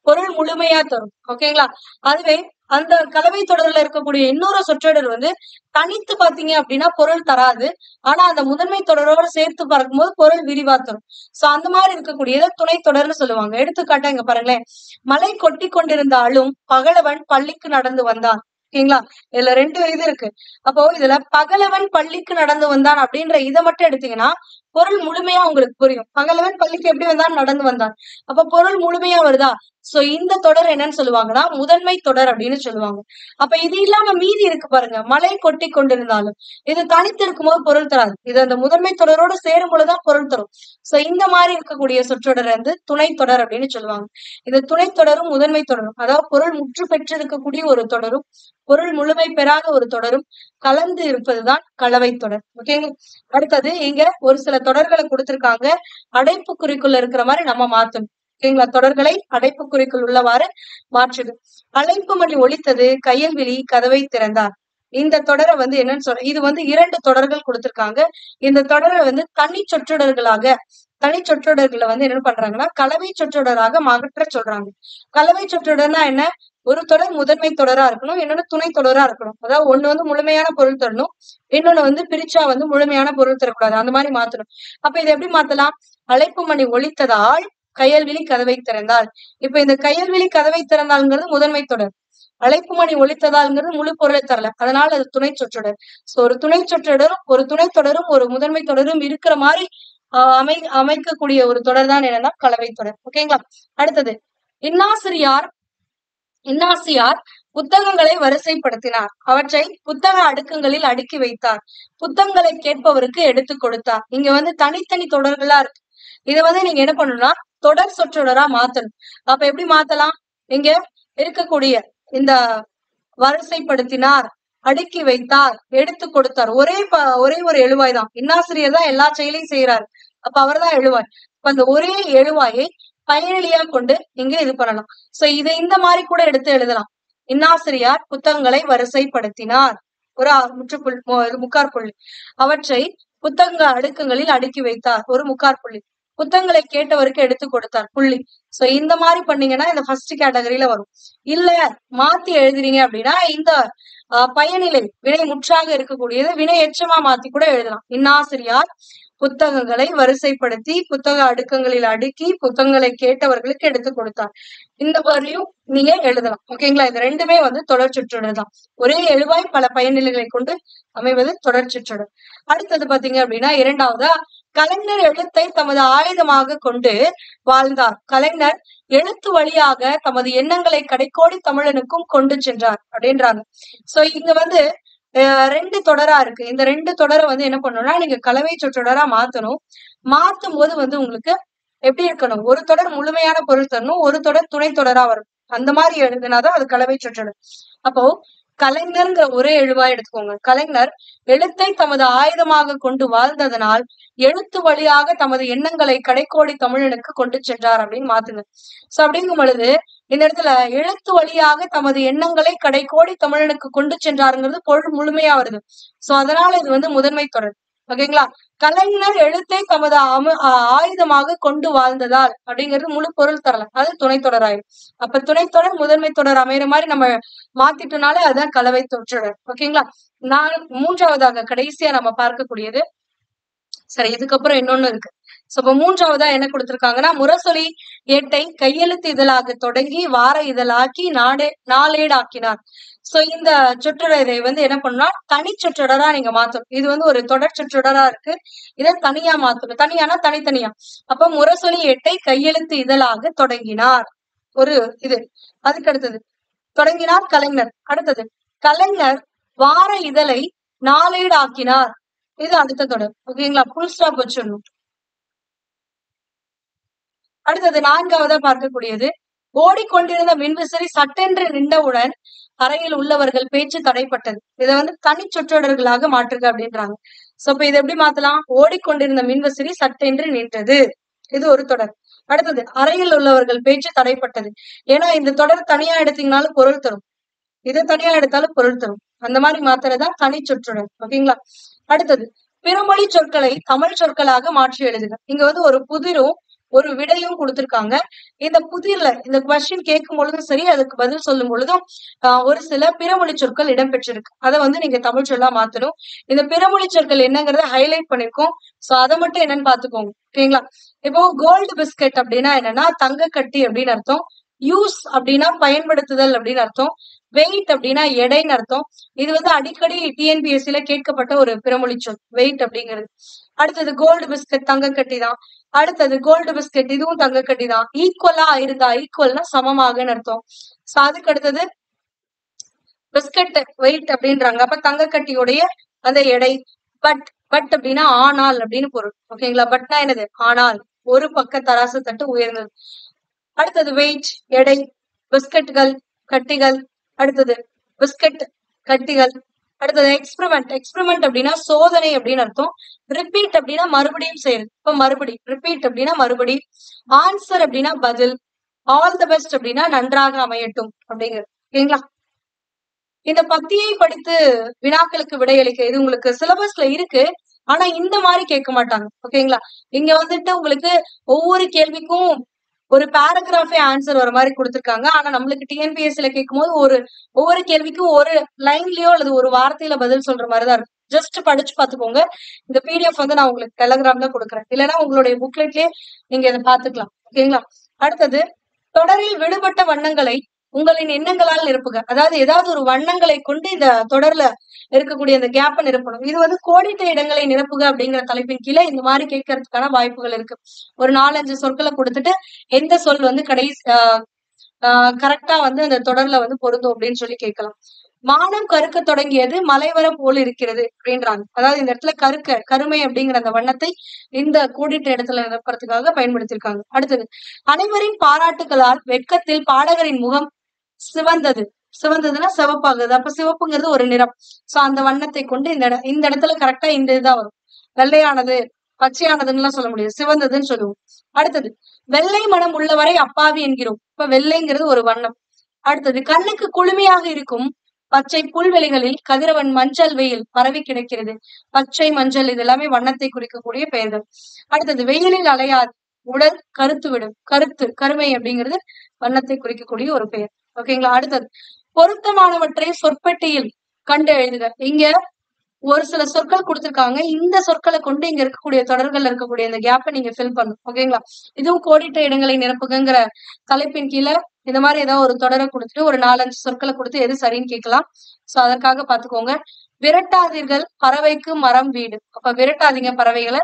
பொருள் முழுமையா தரும். ஓகேங்களா? அதுவே அந்த கலவை தொடர்ல இருக்கக்கூடிய இன்னொரு சொற்றொடர் வந்து தனித்து பாத்தீங்க அப்படின்னா பொருள் தராது. ஆனா அந்த முதன்மை தொடரோட சேர்த்து பார்க்கும்போது பொருள் விரிவா தரும். சோ அந்த மாதிரி இருக்கக்கூடியதை துணை தொடர்னு சொல்லுவாங்க. எடுத்துக்காட்டா இங்க பாருங்களேன், மழை கொட்டி கொண்டிருந்தாலும் பகலவன் பள்ளிக்கு நடந்து வந்தான். ஓகேங்களா? இதுல 2 இது இருக்கு. அப்போ இதுல பகலவன் பள்ளிக்கு நடந்து வந்தான் அப்படின்ற இதை மட்டும் எடுத்தீங்கன்னா பொருள் முழுமையா உங்களுக்கு புரியும். பகலவன் பள்ளிக்கு எப்படி வந்தான்? நடந்து வந்தான். அப்ப பொருள் முழுமையா வருதா? சோ இந்த தொடர் என்னன்னு சொல்லுவாங்கன்னா முதன்மை தொடர் அப்படின்னு சொல்லுவாங்க. அப்ப இது இல்லாம மீதி இருக்கு பாருங்க, மழை கொட்டி கொண்டிருந்தாலும் இது தனித்து இருக்கும்போது பொருள் தராது. இது அந்த முதன்மை தொடரோடு சேரும் பொழுதுதான் பொருள் தரும். சோ இந்த மாதிரி இருக்கக்கூடிய சொற்றொடர் வந்து துணை தொடர் அப்படின்னு சொல்லுவாங்க. இது துணை தொடரும் முதன்மை தொடரும், அதாவது பொருள் முற்று பெற்றிருக்கக்கூடிய ஒரு தொடரும் பொருள் முழுமை பெறாத ஒரு தொடரும் கலந்து இருப்பதுதான் கலவை தொடர். ஓகேங்க. அடுத்தது இங்க ஒரு சில தொடர்களை கொடுத்திருக்காங்க, அடைப்புக்குறிக்குள்ள இருக்கிற மாதிரி நம்ம மாத்தணும். ஓகேங்களா? தொடர்களை அடைப்புக்குறிக்குள் உள்ளவாறு மாற்றுது. அழைப்பு மணி ஒலித்தது, கையல்விழி கதவை திறந்தார். இந்த தொடரை வந்து என்னன்னு சொல்ற, இது வந்து 2 தொடர்கள் கொடுத்திருக்காங்க. இந்த தொடரை வந்து தனி சொற்றொடர்களை வந்து என்ன பண்றாங்கன்னா கலவை சொற்றொடராக மாற்ற சொல்றாங்க. கலவை சொற்றொடர்னா என்ன? ஒரு தொடர் முதன்மை தொடரா இருக்கணும், இன்னொன்னு துணை தொடரா இருக்கணும். அதாவது ஒண்ணு வந்து முழுமையான பொருள் தரணும், இன்னொன்னு வந்து பிரிச்சா வந்து முழுமையான பொருள் தரக்கூடாது. அந்த மாதிரி மாத்தணும். அப்ப இதை எப்படி மாத்தலாம்? அழைப்பு மணி ஒலித்ததால் கையல்விழி கதவை திறந்தாள். இப்ப இந்த கையல்விழி கதவை திறந்தாள்ங்கிறது முதன்மை தொடர், அழைப்பு மணி ஒலித்ததால்ங்கிறது முழு பொருளை தரல, அதனால அது துணை சொற்றொடர். சோ ஒரு துணை சொற்றொடரும் ஒரு துணை தொடரும் ஒரு முதன்மை தொடரும் இருக்கிற மாதிரி அமைக்கக்கூடிய ஒரு தொடர் தான் என்னன்னா கலவை தொடர். ஓகேங்களா? அடுத்தது இன்னாசியார் புத்தகங்களை வரிசைப்படுத்தினார், அவற்றை புத்தக அடுக்கங்களில் அடுக்கி வைத்தார், புத்தகங்களை கேட்பவருக்கு எடுத்து கொடுத்தார். இங்க வந்து தனித்தனி தொடர்களா இருக்கு. இதை வந்து நீங்க என்ன பண்ணணும்னா தொடர் சொற்றொடரா மாத்தணும். அப்ப எப்படி மாத்தலாம்? இங்க இருக்கக்கூடிய இந்த வரிசைப்படுத்தினார், அடுக்கி வைத்தார், எடுத்து கொடுத்தார், ஒரே ஒரு எழுவாய் தான். இன்னாசிரியர் தான் எல்லா செயலையும் செய்யறாரு, அப்ப அவர் தான் எழுவாய். அப்ப அந்த ஒரே எழுவாயை பயனிலியா கொண்டு இங்க இது பண்ணலாம். சோ இதை இந்த மாதிரி கூட எடுத்து எழுதலாம். இன்னாசிரியார் புத்தகங்களை வரிசைப்படுத்தினார், ஒரு முக்காற்புள்ளி, அவற்றை புத்தக அடுக்கங்களில் அடுக்கி வைத்தார், ஒரு முக்காற்புள்ளி, புத்தகங்களை கேட்டவருக்கு எடுத்து கொடுத்தார், புள்ளி. சோ இந்த மாதிரி பண்ணீங்கன்னா இந்த ஃபர்ஸ்ட் கேட்டகரியில வரும். இல்ல மாத்தி எழுதுறீங்க அப்படின்னா இந்த பயனிலை வினை முற்றாக இருக்கக்கூடியது வினை எச்சமா மாத்தி கூட எழுதலாம். இன்னாசிரியார் புத்தகங்களை வரிசைப்படுத்தி புத்தக அடுக்கங்களில் அடுக்கி புத்தகங்களை கேட்டவர்களுக்கு எடுத்து கொடுத்தார். இந்த மாதிரியும் நீங்க எழுதலாம். ஓகேங்களா? இது ரெண்டுமே வந்து தொடர் சொற்றொடர் தான். ஒரே எழுவாய் பல பயனிலைகளை கொண்டு அமைவது தொடர் சொற்றொடர். அடுத்தது பாத்தீங்க அப்படின்னா இரண்டாவதா கலைஞர் எழுத்தை தமது ஆயுதமாக கொண்டு வாழ்ந்தார். கலைஞர் எழுத்து வழியாக தமது எண்ணங்களை கடைக்கோடி தமிழனுக்கும் கொண்டு சென்றார் அப்படின்றாங்க. சோ இங்க வந்து 2 தொடரா இருக்கு. இந்த 2 தொடரை வந்து என்ன பண்ணணும்னா நீங்க கலவை சொற்றொடரா மாத்தணும். மாத்தும் போது வந்து உங்களுக்கு எப்படி இருக்கணும்? ஒரு தொடர் முழுமையான பொருள் தரணும், ஒரு தொடர் துணை தொடரா வரும். அந்த மாதிரி எழுதினாதான் அது கலவை சொற்றொடர். அப்போ கலைஞர்ங்கிற ஒரே எழுவாய் எடுத்துக்கோங்க. கலைஞர் எழுத்தை தமது ஆயுதமாக கொண்டு வாழ்ந்ததனால் எழுத்து வழியாக தமது எண்ணங்களை கடைக்கோடி தமிழனுக்கு கொண்டு சென்றார் அப்படின்னு மாத்துங்க. சோ அப்படிங்கும் பொழுது இந்த இடத்துல எழுத்து வழியாக தமது எண்ணங்களை கடைக்கோடி தமிழனுக்கு கொண்டு சென்றாருங்கிறது பொருள் முழுமையா வருது. சோ அதனால இது வந்து முதன்மை தொடர். ஓகேங்களா? கலைஞர் எழுத்தை தமது ஆயுதமாக கொண்டு வாழ்ந்ததால் அப்படிங்கிறது முழு பொருள் தரல, அது துணை தொடர் ஆயிடும். அப்ப துணை தொடர் முதன்மை தொடர் அமைகிற மாதிரி நம்ம மாத்திட்டனாலே அதுதான் கலவை சொற்றொடர். ஓகேங்களா? மூன்றாவதாக கடைசியா நம்ம பார்க்கக்கூடியது, சரி இதுக்கப்புறம் இன்னொன்னு இருக்கு. சோ இப்ப மூன்றாவதா என்ன கொடுத்திருக்காங்கன்னா முரசொலி ஏட்டை கையெழுத்து இதழாக தொடங்கி வார இதழாக்கி நாளேடாக்கினார். சோ இந்த சொற்றொடரை வந்து என்ன பண்ணா தனி சொற்றொடரா நீங்க மாத்தணும். இது வந்து ஒரு தொடர் சொற்றொடரா இருக்கு, இதை தனியா மாத்தணும். தனியானா தனித்தனியா. அப்ப முரசொலி ஏட்டை கையெழுத்து இதழாக தொடங்கினார், ஒரு இது. அதுக்கு அடுத்தது தொடங்கினார் கலைஞர். அடுத்தது கலைஞர் வார இதழை நாளேடாக்கினார், இது அடுத்த தொடர். ஓகேங்களா? புல் ஸ்டாப் வச்சிடணும். அடுத்தது நான்காவதா பார்க்கக்கூடியது ஓடிக்கொண்டிருந்த மின்விசிறி சட்டென்று நின்றவுடன் அறையில் உள்ளவர்கள் பேச்சு தடைப்பட்டது. இதை வந்து தனி சொற்றொடர்களாக மாற்றுக அப்படின்றாங்க. சோ இப்ப இதை எப்படி மாத்தலாம்? ஓடிக்கொண்டிருந்த மின்விசிறி சட்டென்று நின்றது. இது ஒரு தொடர். அடுத்தது அறையில் உள்ளவர்கள் பேச்சு தடைப்பட்டது. ஏன்னா இந்த தொடர் தனியா எடுத்தீங்கனாலும் பொருள் தரும், இதை தனியா எடுத்தாலும் பொருள் தரும். அந்த மாதிரி மாத்துறதா தனி சொற்றொடர். ஓகேங்களா? அடுத்தது பிறமொழி சொற்களை தமிழ் சொற்களாக மாற்றி எழுதுக. இங்க வந்து ஒரு புதிரும் ஒரு விடையும் கொடுத்திருக்காங்க. இந்த புதிர்ல இந்த கொஸ்டின் கேட்கும் பொழுதும் சரி, அதுக்கு பதில் சொல்லும் பொழுதும் ஒரு சில பிறமொழி சொற்கள் இடம்பெற்றிருக்கு. அதை வந்து நீங்க தமிழ் சொல்லா மாத்தணும். இந்த பிறமொழி சொற்கள் என்னங்கிறத ஹைலைட் பண்ணிருக்கோம். சோ அதை மட்டும் என்னன்னு பாத்துக்கோங்க. ஓகேங்களா? இப்போ கோல்டு பிஸ்கட் அப்படின்னா என்னன்னா தங்க கட்டி அப்படின்னு அர்த்தம். யூஸ் அப்படின்னா பயன்படுத்துதல் அப்படின்னு அர்த்தம். வெயிட் அப்படின்னா எடைன்னு அர்த்தம். இது வந்து அடிக்கடி டிஎன்பிஎஸ்சில கேட்கப்பட்ட ஒரு பிறமொழி சொல் வெயிட் அப்படிங்கிறது. அடுத்தது கோல்டு பிஸ்கட் தங்க கட்டி தான். அடுத்தது கோல்டு பிஸ்கட் இதுவும் தங்க கட்டி தான். ஈக்குவலா இருந்தா, ஈக்குவல்னா சமமாகன்னு அர்த்தம். சோ அதுக்கு அடுத்தது பிஸ்கட் வெயிட் அப்படின்றாங்க. அப்ப தங்க கட்டியுடைய அந்த எடை. பட் பட் அப்படின்னா ஆனால் அப்படின்னு பொருள். ஓகேங்களா? பட்னா என்னது? ஆனால். ஒரு பக்க தராசு தட்டு உயர்ந்தது. அடுத்தது வெயிட் எடை, பிஸ்கட்கள் கட்டிகள். அடுத்தது பிஸ்கட் கட்டிகள். அடுத்தது எக்ஸ்பெரிமெண்ட். எக்ஸ்பெரிமெண்ட் அப்படின்னா சோதனை அப்படின்னு அர்த்தம். ரிப்பீட் அப்படின்னா மறுபடியும் செய்யுது. இப்ப மறுபடி ரிப்பீட் அப்படின்னா மறுபடி. ஆன்சர் அப்படின்னா பதில். ஆல் தி பெஸ்ட் அப்படின்னா நன்றாக அமையட்டும் அப்படிங்கிறது. ஓகேங்களா? இந்த பத்தியை படித்து வினாக்களுக்கு விடையளிக்க இது உங்களுக்கு சிலபஸ்ல இருக்கு. ஆனா இந்த மாதிரி கேட்க மாட்டாங்க. ஓகேங்களா? இங்க வந்துட்டு உங்களுக்கு ஒவ்வொரு கேள்விக்கும் ஒரு பேராகிராஃபே ஆன்சர் வர மாதிரி கொடுத்திருக்காங்க. ஆனா நம்மளுக்கு டிஎன்பிஎஸ்சில கேட்கும்போது ஒவ்வொரு கேள்விக்கும் ஒரு லைன்லயோ அல்லது ஒரு வார்த்தையில பதில் சொல்ற மாதிரிதான் இருக்கும். ஜஸ்ட் படிச்சு பாத்துக்கோங்க. இந்த பிடிஎஃப் வந்து நான் உங்களுக்கு டெலகிராம்ல கொடுக்குறேன். இல்லைன்னா உங்களுடைய புக்லெட்லயே நீங்க இதை பாத்துக்கலாம். ஓகேங்களா? அடுத்தது தொடரில் விடுபட்ட வண்ணங்களை உங்களின் எண்ணங்களால் நிரப்புக. அதாவது ஏதாவது ஒரு வண்ணங்களை கொண்டு இந்த தொடர்ல இருக்கக்கூடிய அந்த கேப்பை நிரப்பணும். இது வந்து கோடிட்ட இடங்களை நிரப்புக அப்படிங்கிற தலைப்பின் கீழே இந்த மாதிரி கேட்கறதுக்கான வாய்ப்புகள் இருக்கு. ஒரு 4-5 சொற்களை கொடுத்துட்டு எந்த சொல் வந்து கடைசி கரெக்டா வந்து அந்த தொடர்ல வந்து பொருந்தும் அப்படின்னு சொல்லி கேட்கலாம். வானம் கருக்க தொடங்கியது மலைவர போல் இருக்கிறது அப்படின்றாங்க. அதாவது இந்த இடத்துல கருமை அப்படிங்கிற அந்த வண்ணத்தை இந்த கோடிட்ட இடத்துல நிரப்புறதுக்காக பயன்படுத்தியிருக்காங்க. அடுத்தது அனைவரின் பாராட்டுகளால் வெட்கத்தில் பாடகரின் முகம் சிவந்தது. சிவந்ததுன்னா சிவப்பாகுது. அப்ப சிவப்புங்கிறது ஒரு நிறம். சோ அந்த வண்ணத்தை கொண்டு இந்த இடத்துல கரெக்டா இந்த இதுதான் வரும். வெள்ளையானது பச்சையானதுன்னு எல்லாம் சொல்ல முடியாது, சிவந்ததுன்னு சொல்லுவோம். அடுத்தது வெள்ளை மனம் உள்ளவரை அப்பாவி என்கிறோம். இப்ப வெள்ளைங்கிறது ஒரு வண்ணம். அடுத்தது கண்ணுக்கு குளுமையாக இருக்கும் பச்சை புல்வெளிகளில் கதிரவன் மஞ்சள் வெயில் பரவி கிடக்கிறது. பச்சை மஞ்சள் இது எல்லாமே வண்ணத்தை குறிக்கக்கூடிய பெயர்கள். அடுத்தது வெயிலில் அலையாது உடல் கருத்து விடும். கருமை அப்படிங்கிறது வண்ணத்தை குறிக்கக்கூடிய ஒரு பெயர். ஓகேங்களா? அடுத்தது பொருத்தமானவற்றை சொற்பெட்டியில் கண்டு எழுதுக. இங்க ஒரு சில சொற்கள் கொடுத்திருக்காங்க. இந்த சொற்களை கொண்டு இங்க இருக்கக்கூடிய தொடர்கள் இருக்கக்கூடிய இந்த கேப்பை நீங்க ஃபில் பண்ணும். ஓகேங்களா? இதுவும் கோடிட்ட இடங்களை நிரப்புகிற தலைப்பின் கீழே இந்த மாதிரி ஏதாவது ஒரு தொடரை கொடுத்துட்டு ஒரு 4-5 சொற்களை கொடுத்து எது சரின்னு கேட்கலாம். சோ அதற்காக பாத்துக்கோங்க. விரட்டாதீர்கள் பறவைக்கு மரம் வீடு. அப்ப விரட்டாதீங்க பறவைகளை.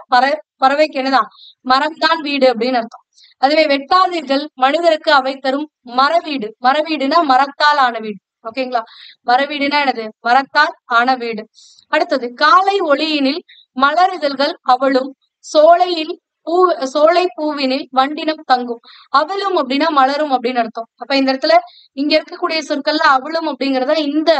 பறவைக்கு என்னதான்? மரம் தான் வீடு அப்படின்னு அர்த்தம். அதுவே வெட்டாதீர்கள் மனிதருக்கு அவை தரும் மரவீடு. மரவீடுனா மரத்தால் ஆன வீடு. ஓகேங்களா? மரவீடுனா என்னது? மரத்தால் ஆன வீடு. அடுத்தது காலை ஒளியினில் மலர் இதழ்கள் அவளும் சோலையில் சோலை பூவினில் வண்டினம் தங்கும். அவளும் அப்படின்னா மலரும் அப்படின்னு அர்த்தம். அப்ப இந்த இடத்துல இங்க இருக்கக்கூடிய சொற்கள்ல அவளும் அப்படிங்கறத இந்த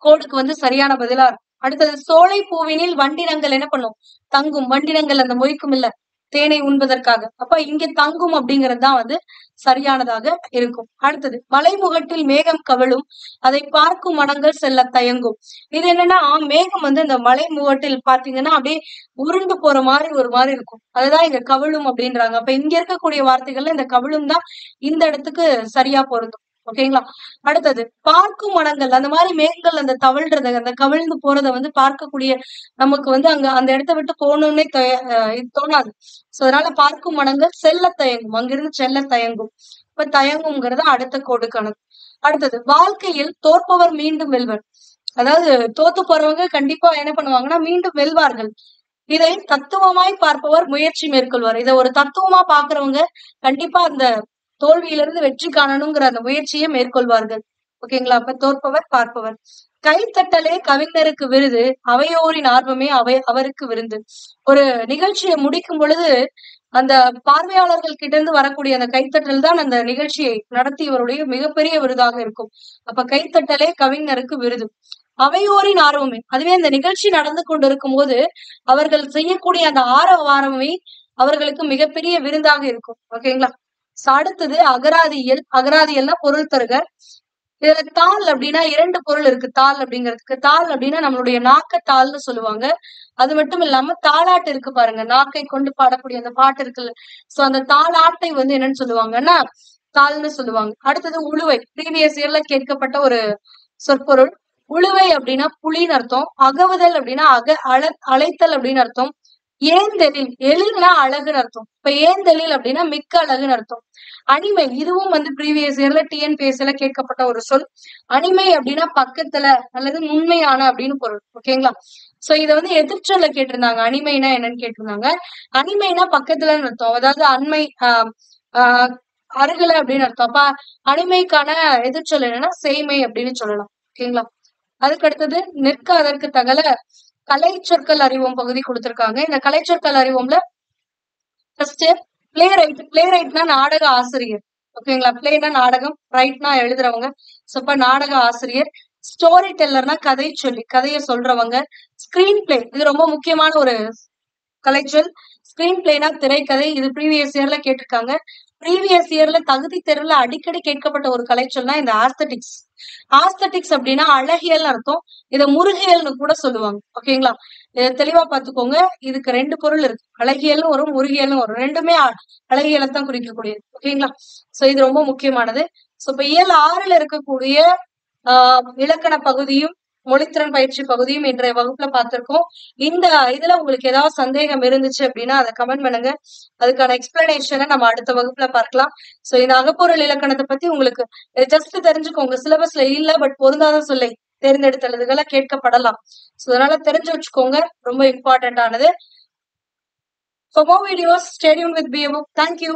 கோடுக்கு வந்து சரியான பதிலா இருக்கும். அடுத்தது சோலை பூவினில் வண்டினங்கள் என்ன பண்ணும்? தங்கும். வண்டினங்கள் அந்த மொய்க்கும் இல்ல தேனை உண்பதற்காக. அப்ப இங்க தங்கும் அப்படிங்கிறது தான் வந்து சரியானதாக இருக்கும். அடுத்தது மலைமுகட்டில் மேகம் கவிழும் அதை பார்க்கும் மனங்கள் செல்ல தயங்கும். இது என்னன்னா மேகம் வந்து இந்த மலை முகட்டில் பாத்தீங்கன்னா அப்படியே உருண்டு போற மாதிரி ஒரு மாதிரி இருக்கும். அதுதான் இங்க கவிழும் அப்படின்றாங்க. அப்ப இங்க இருக்கக்கூடிய வார்த்தைகள்ல இந்த கவிழும் தான் இந்த இடத்துக்கு சரியா பொருந்தும். ஓகேங்களா? அடுத்தது பார்க்கும் மனங்கள். அந்த மாதிரி மேகங்கள் அந்த தவழ்றத அந்த கவிழ்ந்து போறத வந்து பார்க்கக்கூடிய நமக்கு வந்து அங்க அந்த இடத்த விட்டு போகணும்னே தோணாது. சோ அதனால பார்க்கும் மனங்கள் செல்ல தயங்கும். அங்கிருந்து செல்ல தயங்கும். இப்ப தயங்குங்கிறது அடுத்த கோடுக்கானது. அடுத்தது வாழ்க்கையில் தோற்பவர் மீண்டும் வெல்வர். அதாவது தோத்து போறவங்க கண்டிப்பா என்ன பண்ணுவாங்கன்னா மீண்டும் வெல்வார்கள். இதை தத்துவமாய் பார்ப்பவர் முயற்சி மேற்கொள்வார். இதை ஒரு தத்துவமா பாக்குறவங்க கண்டிப்பா அந்த தோல்வியிலிருந்து வெற்றி காணணுங்கிற அந்த முயற்சியை மேற்கொள்வார்கள். ஓகேங்களா? அப்ப தோற்பவர் பார்ப்பவர். கைத்தட்டலே கவிஞருக்கு விருது அவையோரின் ஆர்வமே அவருக்கு விருந்து. ஒரு நிகழ்ச்சியை முடிக்கும் பொழுது அந்த பார்வையாளர்கள் கிட்ட இருந்து வரக்கூடிய அந்த கைத்தட்டல் தான் அந்த நிகழ்ச்சியை நடத்தியவருடைய மிகப்பெரிய விருதாக இருக்கும். அப்ப கைத்தட்டலே கவிஞருக்கு விருது. அவையோரின் ஆர்வமே. அதுவே அந்த நிகழ்ச்சி நடந்து கொண்டிருக்கும் போது அவர்கள் செய்யக்கூடிய அந்த ஆரவாரமே அவர்களுக்கு மிகப்பெரிய விருந்தாக இருக்கும். ஓகேங்களா. அடுத்தது அகராதியியல். அகராதியல்னா பொருள் தருக. இதுல தாள் அப்படின்னா 2 பொருள் இருக்கு. தாள் அப்படிங்கிறதுக்கு. தாள் அப்படின்னா நம்மளுடைய நாக்க தாள்னு சொல்லுவாங்க. அது மட்டும் இல்லாம தாலாட்டு இருக்கு பாருங்க. நாக்கை கொண்டு பாடக்கூடிய அந்த பாட்டு இருக்குல்ல. சோ அந்த தாலாட்டை வந்து என்னன்னு சொல்லுவாங்கன்னா தாள்னு சொல்லுவாங்க. அடுத்தது உழுவை. ப்ரீவியஸ் இயர்ல கேட்கப்பட்ட ஒரு சொற்பொருள். உழுவை அப்படின்னா புலின்னு அர்த்தம். அகவுதல் அப்படின்னா அழைத்தல் அப்படின்னு அர்த்தம். ஏந்தெழில். எழில்னா அழகுன்னு அர்த்தம். இப்ப ஏந்தெழில் அப்படின்னா மிக்க அழகுன்னு அர்த்தம். அணிமை. இதுவும் வந்து ப்ரீவியஸ் இயர்ல டிஎன்பிஎஸ்சில கேட்கப்பட்ட ஒரு சொல். அணிமை அப்படின்னா பக்கத்துல அல்லது உண்மையான அப்படின்னு பொருள். ஓகேங்களா. சோ இத வந்து எதிர்ச்சொல்ல கேட்டிருந்தாங்க. அணிமைனா என்னன்னு கேட்டிருந்தாங்க. அணிமைனா பக்கத்துலன்னு அர்த்தம். அதாவது அண்மை ஆஹ் அருகில அப்படின்னு அர்த்தம். அப்ப அணிமைக்கான எதிர்ச்சொல் என்னன்னா செய்மை அப்படின்னு சொல்லலாம். ஓகேங்களா. அதுக்கு அடுத்தது நிற்க அதற்கு தகல கலை சொற்கள் அறிவோம் பகுதி கொடுத்திருக்காங்க. இந்த கலை சொற்கள் அறிவோம்ல ஃபர்ஸ்ட் பிளே ரைட். பிளே ரைட்னா நாடக ஆசிரியர். ஓகேங்களா. பிளேனா நாடகம், ரைட்னா எழுதுறவங்க. சோ இப்ப நாடக ஆசிரியர். ஸ்டோரி டெல்லர்னா கதை சொல்லி கதையை சொல்றவங்க. ஸ்கிரீன் பிளே இது ரொம்ப முக்கியமான ஒரு கலைச்சொல். ஸ்கிரீன் பிளேனா திரைக்கதை. இது ப்ரீவியஸ் இயர்ல கேட்டிருக்காங்க. ப்ரீவியஸ் இயர்ல தகுதி தேர்வுல அடிக்கடி கேட்கப்பட்ட ஒரு கலைச்சொல்னா இந்த ஆஸ்தட்டிக்ஸ். ஆஸ்தட்டிக்ஸ் அப்படின்னா அழகியல் அர்த்தம். இதை முருகியல்னு கூட சொல்லுவாங்க. ஓகேங்களா. இதை தெளிவா பாத்துக்கோங்க. இதுக்கு 2 பொருள் இருக்கு. அழகியலும் வரும், முருகியலும் வரும். ரெண்டுமே அழகியலை தான் குறிக்கக்கூடியது. ஓகேங்களா. சோ இது ரொம்ப முக்கியமானது. சோ இப்ப இயல் 6ல இருக்கக்கூடிய இலக்கண பகுதியும் மொழித்திறன் பயிற்சி பகுதியும் இன்றைய வகுப்புல பார்த்திருக்கோம். இந்த இதுல உங்களுக்கு ஏதாவது சந்தேகம் இருந்துச்சு அப்படின்னா அதை கமெண்ட் பண்ணுங்க. அதுக்கான எக்ஸ்பிளனேஷனை நம்ம அடுத்த வகுப்புல பார்க்கலாம். சோ இந்த அகப்பொருள் இலக்கணத்தை பத்தி உங்களுக்கு ஜஸ்ட் தெரிஞ்சுக்கோங்க. சிலபஸ்ல இல்ல, பட் பொருந்தாத சொல்லை தேர்ந்தெடுத்தல் இதுகளை கேட்கப்படலாம். சோ அதனால தெரிஞ்சு வச்சுக்கோங்க. ரொம்ப இம்பார்ட்டன்ட் ஆனது. For more videos, stay tuned with BMO. Thank you.